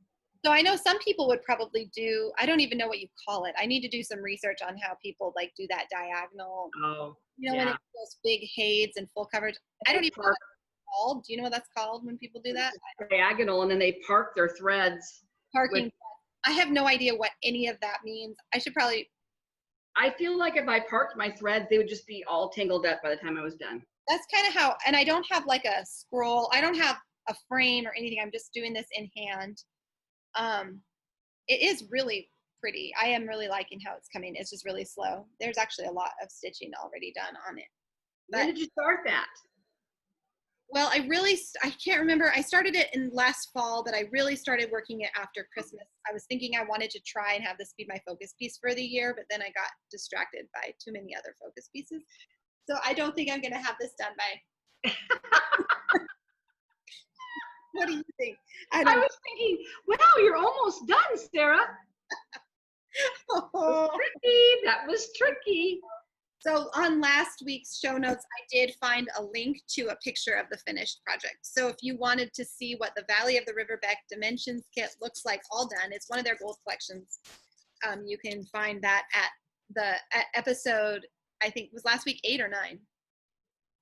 So I know some people would probably I don't even know what you call it. I need to do some research on how people do that diagonal. Oh, when it's those big heights and full coverage. I don't even know what that's called. Do you know what that's called when people do that? Diagonal, and then they park their threads. Parking. I have no idea what any of that means. I feel like if I parked my threads, they would just be all tangled up by the time I was done. That's kind of how, and I don't have a scroll. I don't have a frame or anything. I'm just doing this in hand. It is really pretty. I am really liking how it's coming. It's just really slow. There's actually a lot of stitching already done on it. When did you start that? Well, I can't remember. I started it in last fall, but I really started working it after Christmas. I was thinking I wanted to try and have this be my focus piece for the year, but then I got distracted by too many other focus pieces. So I don't think I'm going to have this done by. What do you think? I was thinking, wow, you're almost done, Sarah. That was tricky. So on last week's show notes, I did find a link to a picture of the finished project. So if you wanted to see what the Valley of the River Beck Dimensions kit looks like all done, it's one of their gold collections. You can find that at the episode, I think it was last week, 8 or 9.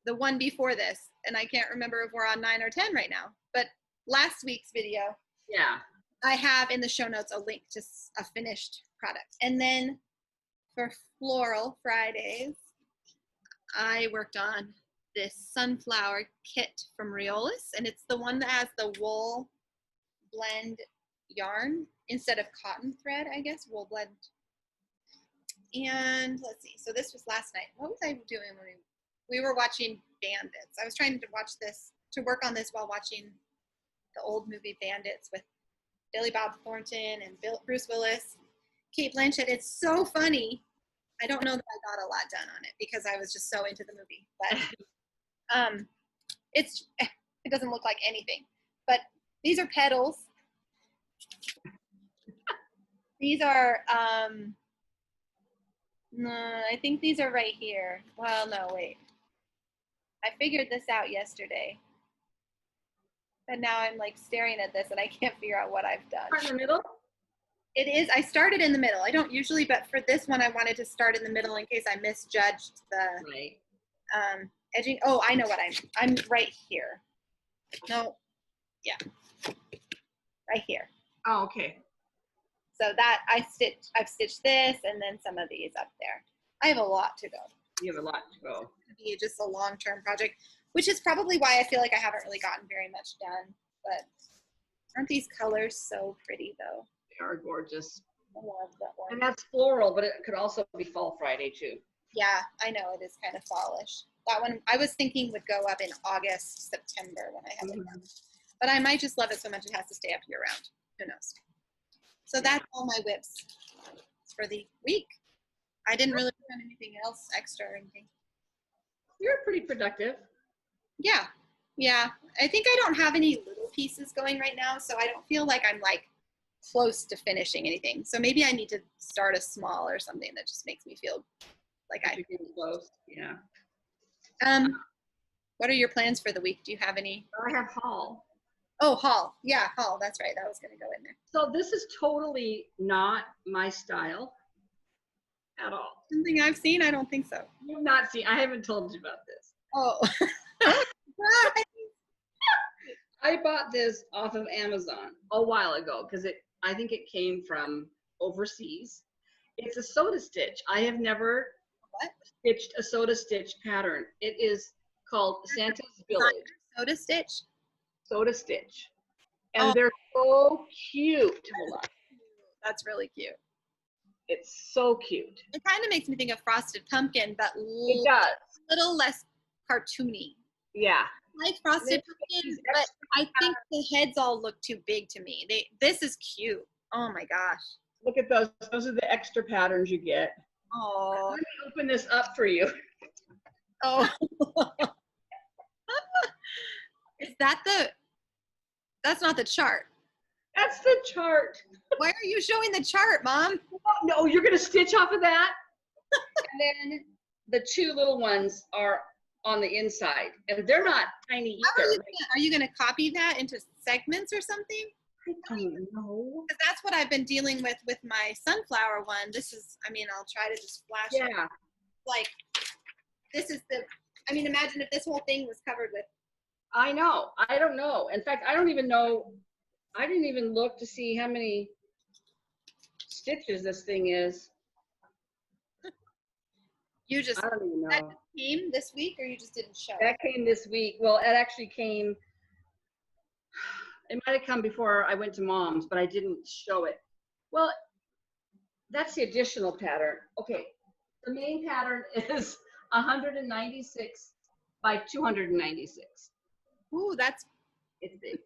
The one before this, and I can't remember if we're on 9 or 10 right now, but last week's video, I have in the show notes a link to a finished product. And then for Floral Fridays, I worked on this sunflower kit from Riolis, and it's the one that has the wool blend yarn instead of cotton thread, I guess, wool blend. And let's see, so this was last night. What was I doing when we were watching Bandits? I was trying to work on this while watching the old movie Bandits with Billy Bob Thornton and Bruce Willis, Kate Blanchett. It's so funny. I don't know that I got a lot done on it because I was just so into the movie, but it doesn't look like anything. But these are petals. These are, no, I think these are right here. Well, no, wait. I figured this out yesterday. But now I'm staring at this and I can't figure out what I've done. In the middle? It is. I started in the middle. I don't usually, but for this one, I wanted to start in the middle in case I misjudged the edging. Oh, I know what I'm right here. No, yeah, right here. Oh, okay. So that I've stitched this and then some of these up there. I have a lot to go. You have a lot to go. It's going to be just a long-term project, which is probably why I feel like I haven't really gotten very much done. But aren't these colors so pretty, though? They are gorgeous. I love that one. And that's floral, but it could also be Fall Friday, too. Yeah, I know. It is kind of fallish. That one, I was thinking would go up in August, September when I have it done. But I might just love it so much it has to stay up year-round. Who knows? So that's all my whips for the week. I didn't really do anything else extra or anything. You're pretty productive. Yeah. I think I don't have any little pieces going right now, so I don't feel like I'm close to finishing anything. So maybe I need to start a small or something that just makes me feel like You're getting close. Yeah. What are your plans for the week? Do you have any? I have haul. Oh, haul. Yeah, haul. That's right. That was going to go in there. So this is totally not my style at all. Something I've seen? I don't think so. You've not seen, I haven't told you about this. Oh. I bought this off of Amazon a while ago because I think it came from overseas. It's a soda stitch. I have never stitched a soda stitch pattern. It is called Santa's Village. Soda stitch? Soda stitch. And they're so cute. Hold on. That's really cute. It's so cute. It kind of makes me think of Frosted Pumpkin, but It does. a little less cartoony. Yeah. I like Frosted Pumpkin, but I think the heads all look too big to me. This is cute. Oh my gosh. Look at those. Those are the extra patterns you get. Oh. Let me open this up for you. Oh. Is that that's not the chart. That's the chart. Why are you showing the chart, Mom? No, you're going to stitch off of that. And then the two little ones are on the inside. And they're not tiny either. Are you going to copy that into segments or something? I don't know. Because that's what I've been dealing with my sunflower one. This is, I'll try to just flash it. Yeah. Like, this is imagine if this whole thing was covered with. I know. I don't know. In fact, I don't even know. I didn't even look to see how many stitches this thing is. You just, I don't even know. that came this week, or you just didn't show? That came this week. Well, it actually came, it might have come before I went to Mom's, but I didn't show it. Well, that's the additional pattern. Okay, the main pattern is 196 by 296. Ooh, that's. It's big.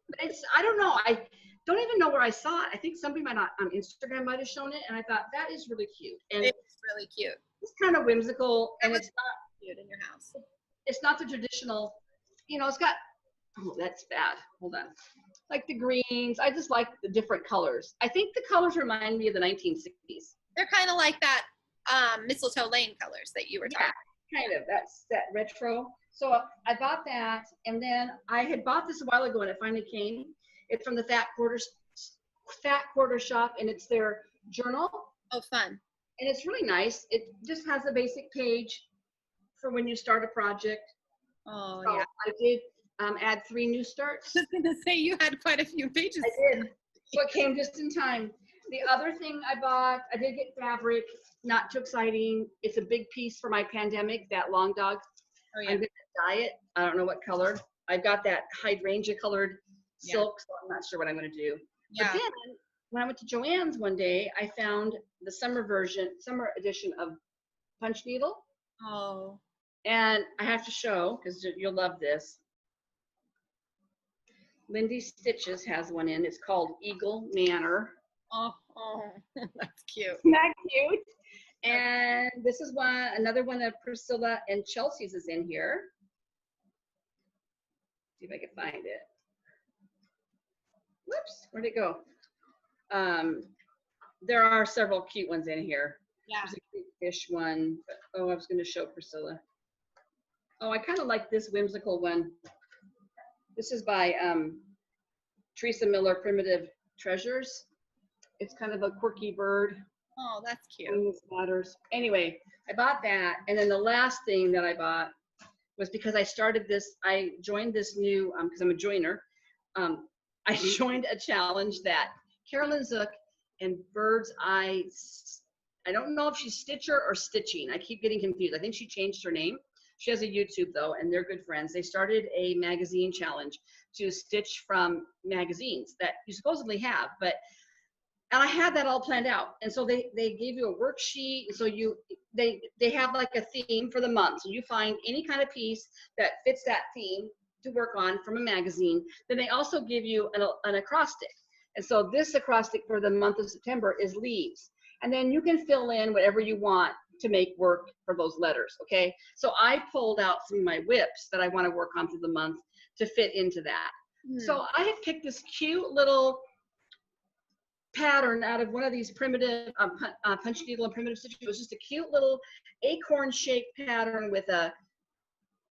I don't know. I don't even know where I saw it. I think somebody might not on Instagram might have shown it, and I thought that is really cute. And It's really cute. it's kind of whimsical, and it's not Cute in your house. it's not the traditional, it's got, oh, that's bad. Hold on. Like the greens. I just like the different colors. I think the colors remind me of the 1960s. They're kind of like that Mistletoe Lane colors that you were talking about. Kind of. That's that retro. So I bought that, and then I had bought this a while ago, and it finally came. It's from the Fat Quarter Shop, and it's their journal. Oh, fun. And it's really nice. It just has a basic page for when you start a project. Oh, So yeah. I did add 3 new starts. I was going to say you had quite a few pages. I did. So it came just in time. The other thing I bought, I did get fabric, not too exciting. It's a big piece for my pandemic, that long dog. Oh, yeah. I'm going to dye it. I don't know what color. I've got that hydrangea colored silk, so I'm not sure what I'm going to do. Yeah. But then when I went to Joann's one day, I found the summer edition of Punch Needle. Oh. And I have to show, because you'll love this. Lindy Stitches has one in. It's called Eagle Manor. Oh, that's cute. Isn't that cute? And this is another one of Priscilla and Chelsea's is in here. See if I can find it. Whoops, where'd it go? There are several cute ones in here. Yeah. There's a cute fish one. Oh, I was going to show Priscilla. Oh, I kind of like this whimsical one. This is by Teresa Miller, Primitive Treasures. It's kind of a quirky bird. Oh, that's cute. Matters. Anyway, I bought that. And then the last thing that I bought was because I joined this new, because I'm a joiner, I joined a challenge that Carolyn Zook and Bird's Eye, I don't know if she's Stitcher or Stitching. I keep getting confused. I think she changed her name. She has a YouTube though, and they're good friends. They started a magazine challenge to stitch from magazines that you supposedly have, and I had that all planned out. And so they gave you a worksheet. So they have like a theme for the month. So you find any kind of piece that fits that theme to work on from a magazine. Then they also give you an acrostic. And so this acrostic for the month of September is leaves. And then you can fill in whatever you want to make work for those letters, okay? So I pulled out some of my whips that I want to work on through the month to fit into that. So I have picked this cute little pattern out of one of these primitive punch needle and primitive stitches. It was just a cute little acorn shaped pattern with a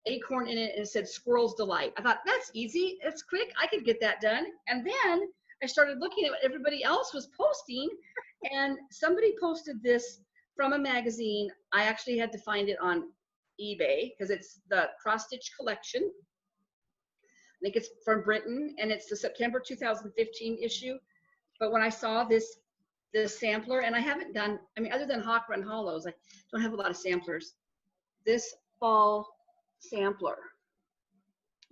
acorn in it, and it said Squirrel's Delight. I thought, that's easy, it's quick, I could get that done. And then I started looking at what everybody else was posting, and somebody posted this from a magazine. I actually had to find it on eBay because it's the Cross Stitch Collection. I think it's from Britain, and it's the September 2015 issue. But when I saw this sampler, and I haven't done, I mean, other than Hawk Run Hollows, I don't have a lot of samplers. This fall sampler.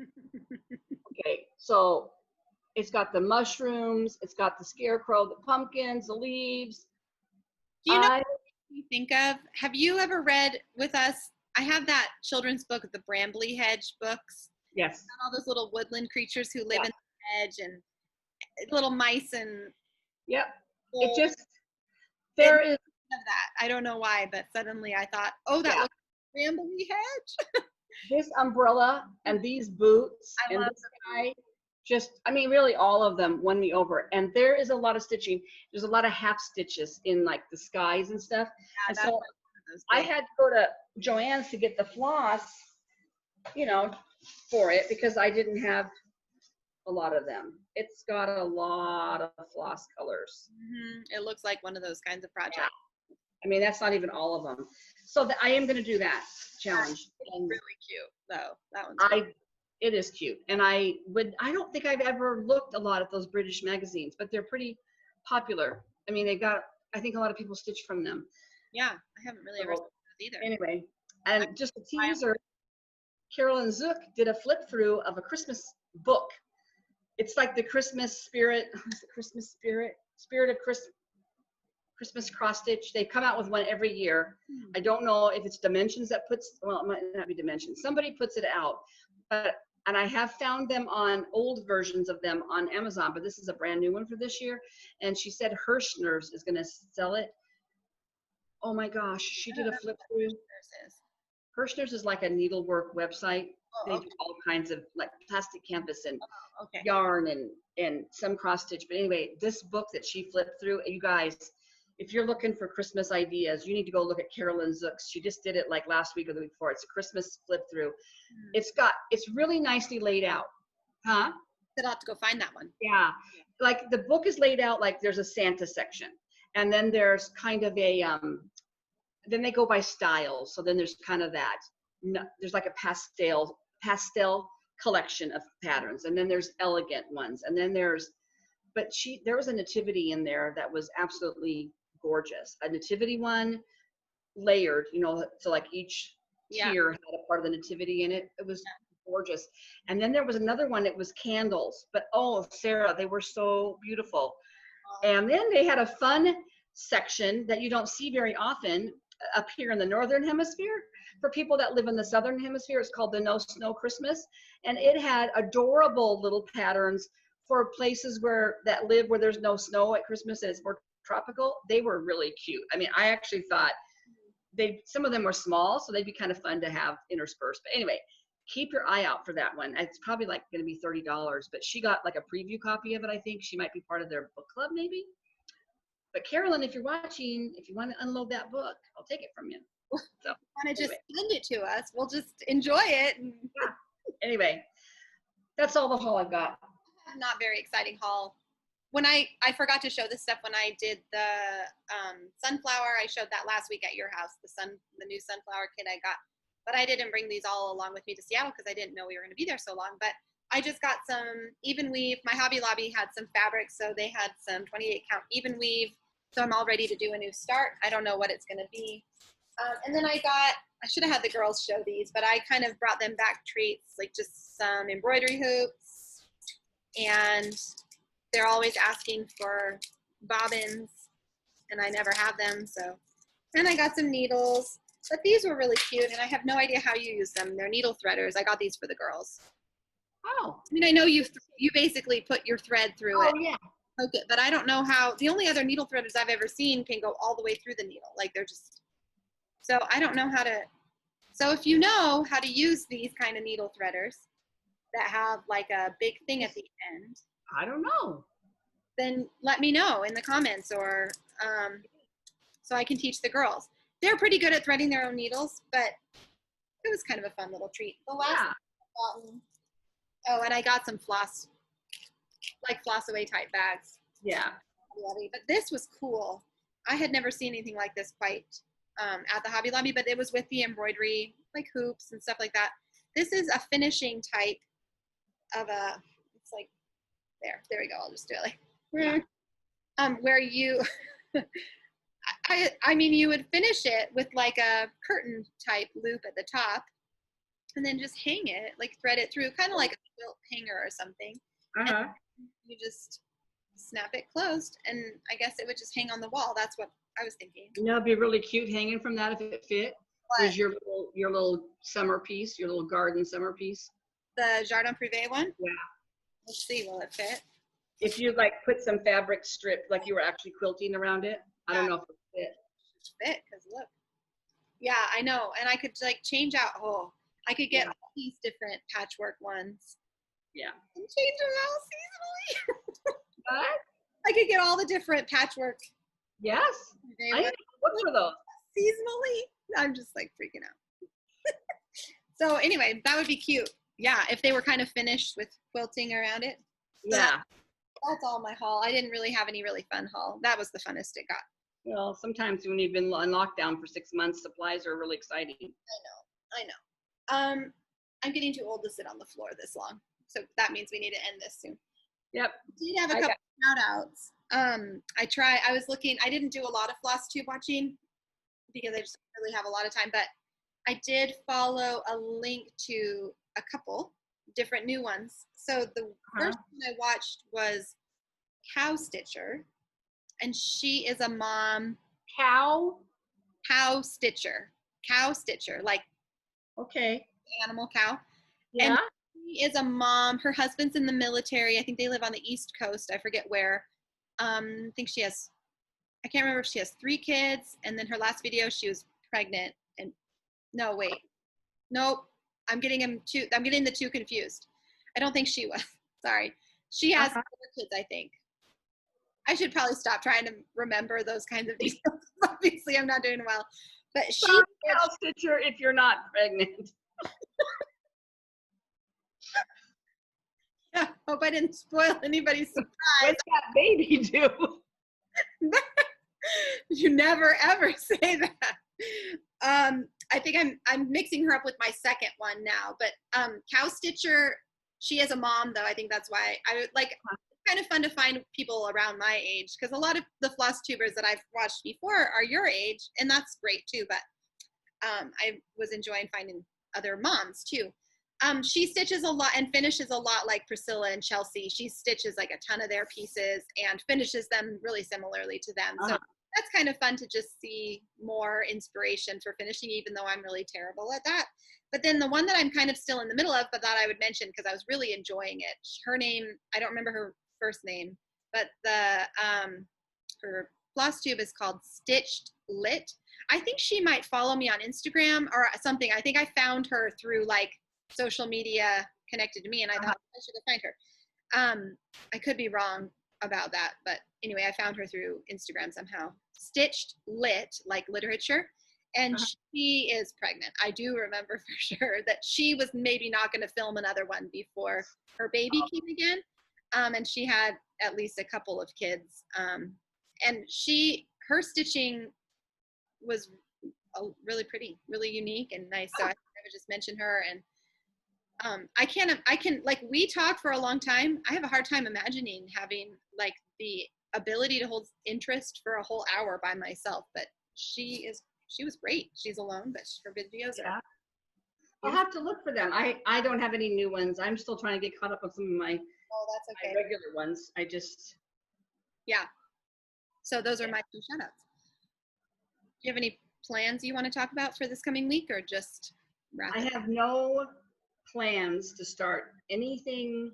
Okay, so it's got the mushrooms, it's got the scarecrow, the pumpkins, the leaves. Do you know what you think of? Have you ever read with us? I have that children's book, the Brambly Hedge books. Yes. All those little woodland creatures who live in the hedge and little mice and. Yep. It just, there is. Of that. I don't know why, but suddenly I thought, oh, that looks like Brambly Hedge. This umbrella and these boots and this guy, just, I mean, really all of them won me over. And there is a lot of stitching. There's a lot of half stitches in like the skies and stuff. Yeah, and so I had to go to Joann's to get the floss, you know, for it because I didn't have a lot of them. It's got a lot of floss colors. It looks like one of those kinds of projects. Yeah. I mean, that's not even all of them. So I am going to do that challenge. And really cute, though. That one's it is cute. And I don't think I've ever looked a lot at those British magazines, but they're pretty popular. I mean, I think a lot of people stitch from them. Yeah, I haven't really ever seen those either. Anyway, and just a teaser, Carolyn Zook did a flip through of a Christmas book. It's like the Christmas spirit, spirit of Christmas cross stitch. They come out with one every year. I don't know if it's Dimensions that puts, well, it might not be Dimensions. Somebody puts it out, and I have found them on old versions of them on Amazon, but this is a brand new one for this year. And she said Hirschner's is going to sell it. Oh my gosh, she did a flip through. Hirschner's is like a needlework website. They do all kinds of like plastic canvas and yarn and some cross stitch. But anyway, this book that she flipped through, you guys, if you're looking for Christmas ideas, you need to go look at Carolyn Zook's. She just did it like last week or the week before. It's a Christmas flip through. It's really nicely laid out. Huh? I'll have to go find that one. Yeah. Like the book is laid out like there's a Santa section. And then there's kind of a, then they go by styles. So then there's kind of that, there's like a pastel collection of patterns. And then there's elegant ones. And then there was a nativity in there that was absolutely gorgeous. A nativity one layered, you know, so like each tier had a part of the nativity in it. It was gorgeous. And then there was another one that was candles, but oh, Sarah, they were so beautiful. And then they had a fun section that you don't see very often up here in the Northern Hemisphere. For people that live in the Southern Hemisphere, it's called the No Snow Christmas. And it had adorable little patterns for places where there's no snow at Christmas and it's more tropical. They were really cute. I mean, I actually thought some of them were small, so they'd be kind of fun to have interspersed. But anyway, keep your eye out for that one. It's probably like going to be $30, but she got like a preview copy of it. I think she might be part of their book club maybe. But Carolyn, if you're watching, if you want to unload that book, I'll take it from you. So want to just send it to us? We'll just enjoy it. Anyway, that's all the haul I've got. Not very exciting haul. When I forgot to show this stuff when I did the sunflower. I showed that last week at your house. The new sunflower kit I got, but I didn't bring these all along with me to Seattle because I didn't know we were going to be there so long. But I just got some even weave. My Hobby Lobby had some fabrics, so they had some 28 count even weave. So I'm all ready to do a new start. I don't know what it's going to be. And then I should have had the girls show these, but I kind of brought them back treats, like just some embroidery hoops. And they're always asking for bobbins, and I never have them. So, and I got some needles, but these were really cute, and I have no idea how you use them. They're needle threaders. I got these for the girls. Oh. I mean, I know you basically put your thread through it. Oh, yeah. Okay, but I don't know how. The only other needle threaders I've ever seen can go all the way through the needle. Like they're just, so I don't know how to. So if you know how to use these kind of needle threaders that have like a big thing at the end. I don't know. then let me know in the comments, or so I can teach the girls. They're pretty good at threading their own needles, but it was kind of a fun little treat. The last Yeah. oh, and I got some floss, like floss away type bags. Yeah. But this was cool. I had never seen anything like this quite at the Hobby Lobby, but it was with the embroidery, like hoops and stuff like that. This is a finishing type of a, it's like, there we go. I'll just do it like, where you, I mean, you would finish it with like a curtain type loop at the top, and then just hang it, like thread it through, kind of like a quilt hanger or something. Uh-huh. You just snap it closed, and I guess it would just hang on the wall. That's what I was thinking. You know, it'd be really cute hanging from that if it fit. There's your little summer piece, your little garden summer piece. The Jardin Privé one? Yeah. Let's see, will it fit? If you like put some fabric strip, like you were actually quilting around it, I don't know if it fit. Fit, because look. Yeah, I know. And I could like change out, I could get all these different patchwork ones. Yeah. And change them out seasonally. What? I could get all the different patchwork. Yes. I didn't look for those. Seasonally. I'm just like freaking out. So anyway, that would be cute. Yeah, if they were kind of finished with quilting around it. Yeah. That's all my haul. I didn't really have any really fun haul. That was the funnest it got. Well, sometimes when you've been on lockdown for 6 months, supplies are really exciting. I know. I'm getting too old to sit on the floor this long. So that means we need to end this soon. Yep. We did have a couple shout outs. I was looking, I didn't do a lot of Flosstube watching because I just don't really have a lot of time, but I did follow a link to a couple different new ones. So the first one I watched was Cow Stitcher, and she is a mom. Cow Stitcher, like okay, animal cow. Yeah. And she is a mom. Her husband's in the military. I think they live on the East Coast. I forget where. I think she has, I can't remember if she has 3 kids. And then her last video, she was pregnant. And no, wait. Nope. I'm getting the 2 confused. I don't think she was. Sorry. She has 4 kids, I think. I should probably stop trying to remember those kinds of details. Obviously, I'm not doing well. But she Cow Stitcher if you're not pregnant. Yeah, hope I didn't spoil anybody's surprise. What's that baby do? You never ever say that. I think I'm mixing her up with my second one now. But Cow Stitcher, she is a mom though. I think that's why I would like. It's kind of fun to find people around my age because a lot of the Flosstubers that I've watched before are your age, and that's great too. But I was enjoying finding other moms too. She stitches a lot and finishes a lot like Priscilla and Chelsea. She stitches like a ton of their pieces and finishes them really similarly to them. So that's kind of fun to just see more inspiration for finishing, even though I'm really terrible at that. But then the one that I'm kind of still in the middle of, but that I would mention because I was really enjoying it. Her name, I don't remember her first name, but her Flosstube is called StitchedLit. I think she might follow me on Instagram or something. I think I found her through like social media connected to me, and I thought I should go find her. I could be wrong about that, but anyway, I found her through Instagram somehow. StitchedLit, like literature, and she is pregnant. I do remember for sure that she was maybe not going to film another one before her baby came again, and she had at least a couple of kids, and her stitching was really pretty, really unique and nice. So I would just mention her. And I can like, we talk for a long time. I have a hard time imagining having like the ability to hold interest for a whole hour by myself, but she was great. She's alone, but her videos are. I'll have to look for them. I don't have any new ones. I'm still trying to get caught up on some of my, that's okay. my regular ones. Yeah. So those are my 2 shout outs. Do you have any plans you want to talk about for this coming week, or just wrap it? I have no plans to start anything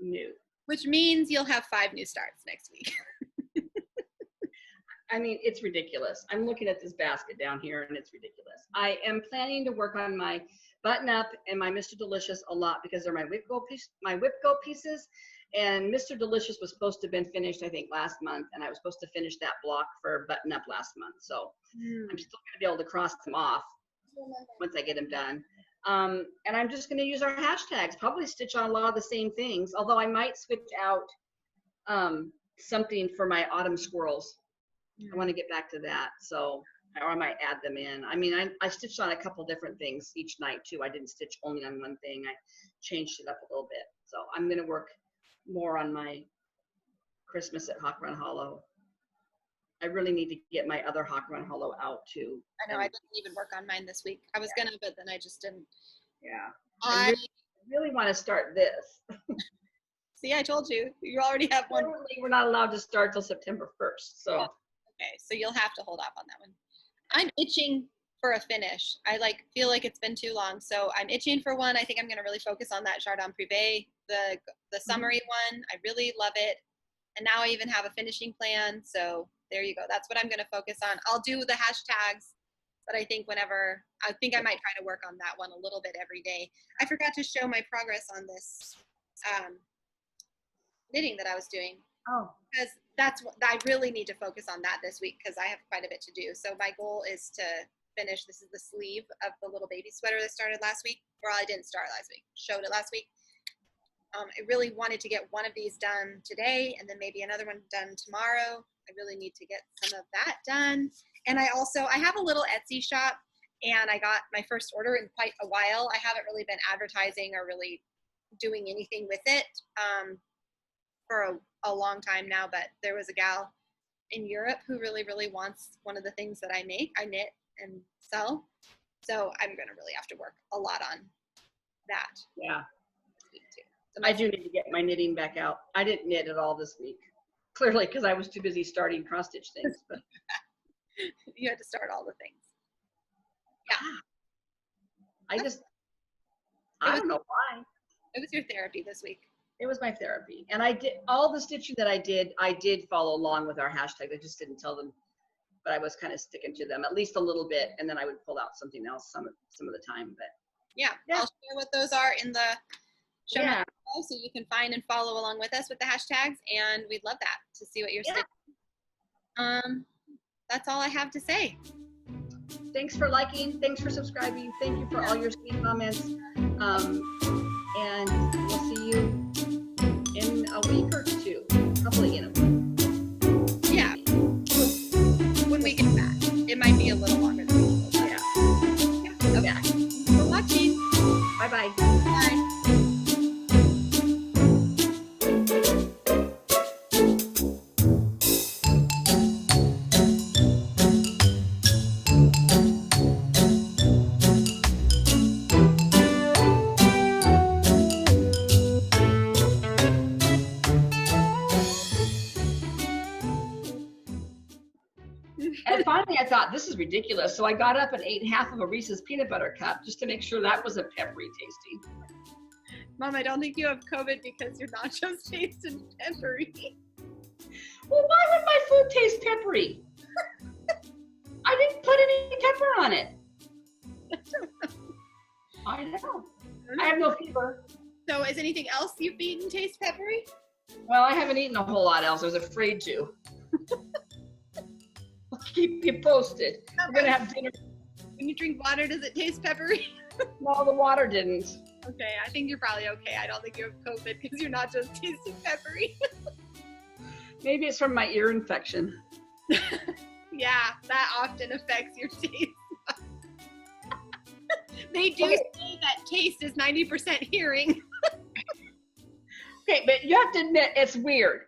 new. Which means you'll have 5 new starts next week. I mean, it's ridiculous. I'm looking at this basket down here and it's ridiculous. I am planning to work on my button up and my Mr. Delicious a lot because they're my Whip Go pieces. And Mr. Delicious was supposed to have been finished, I think, last month, and I was supposed to finish that block for button up last month. So I'm still going to be able to cross them off once I get them done. And I'm just going to use our hashtags, probably stitch on a lot of the same things, although I might switch out something for my autumn squirrels. I want to get back to that. So, or I might add them in. I mean, I stitched on a couple different things each night too. I didn't stitch only on one thing. I changed it up a little bit. So I'm going to work more on my Christmas at Hawk Run Hollow. I really need to get my other Hawk Run Hollow out too. I know, I didn't even work on mine this week. I was gonna, but then I just didn't. Yeah. I really want to start this. See, I told you, you already have one. We're not allowed to start till September 1st. So. Okay, so you'll have to hold off on that one. I'm itching for a finish. I feel like it's been too long, so I'm itching for one. I think I'm gonna really focus on that Jardin Privé, the summary one. I really love it, and now I even have a finishing plan. So there you go. That's what I'm gonna focus on. I'll do the hashtags, but I think I might try to work on that one a little bit every day. I forgot to show my progress on this knitting that I was doing. Oh. Because that's what I really need to focus on that this week because I have quite a bit to do. So my goal is to finish. This is the sleeve of the little baby sweater that started last week. Well, I didn't start last week. Showed it last week. I really wanted to get one of these done today and then maybe another one done tomorrow. I really need to get some of that done. And I have a little Etsy shop and I got my first order in quite a while. I haven't really been advertising or really doing anything with it for a long time now, but there was a gal in Europe who really, really wants one of the things that I make. I knit and sell. So I'm going to really have to work a lot on that. Yeah. So I do need to get my knitting back out. I didn't knit at all this week. Clearly, because I was too busy starting cross stitch things. But you had to start all the things. Yeah. I don't know why. It was your therapy this week. It was my therapy. And I did all the stitching that I did follow along with our hashtags. I just didn't tell them, but I was kind of sticking to them at least a little bit. And then I would pull out something else some of the time. But yeah. I'll share what those are in the show notes so you can find and follow along with us with the hashtags. And we'd love that to see what you're stitching. That's all I have to say. Thanks for liking. Thanks for subscribing. Thank you for all your sweet comments. And we'll see you in a week or two, probably in a week. Yeah, when we get back. It might be a little longer than usual. Yeah. Okay. Thanks for watching. Bye-bye. Bye. And finally, I thought, this is ridiculous. So I got up and ate half of a Reese's peanut butter cup just to make sure that was a peppery tasting. Mom, I don't think you have COVID because your nachos tasted peppery. Well, why would my food taste peppery? I didn't put any pepper on it. I know. I have no fever. So is anything else you've eaten taste peppery? Well, I haven't eaten a whole lot else. I was afraid to. I'll keep you posted. We're going to have dinner. When you drink water, does it taste peppery? No, the water didn't. Okay, I think you're probably okay. I don't think you have COVID because you're not just tasting peppery. Maybe it's from my ear infection. Yeah, that often affects your taste. They do say that taste is 90% hearing. Okay, but you have to admit, it's weird.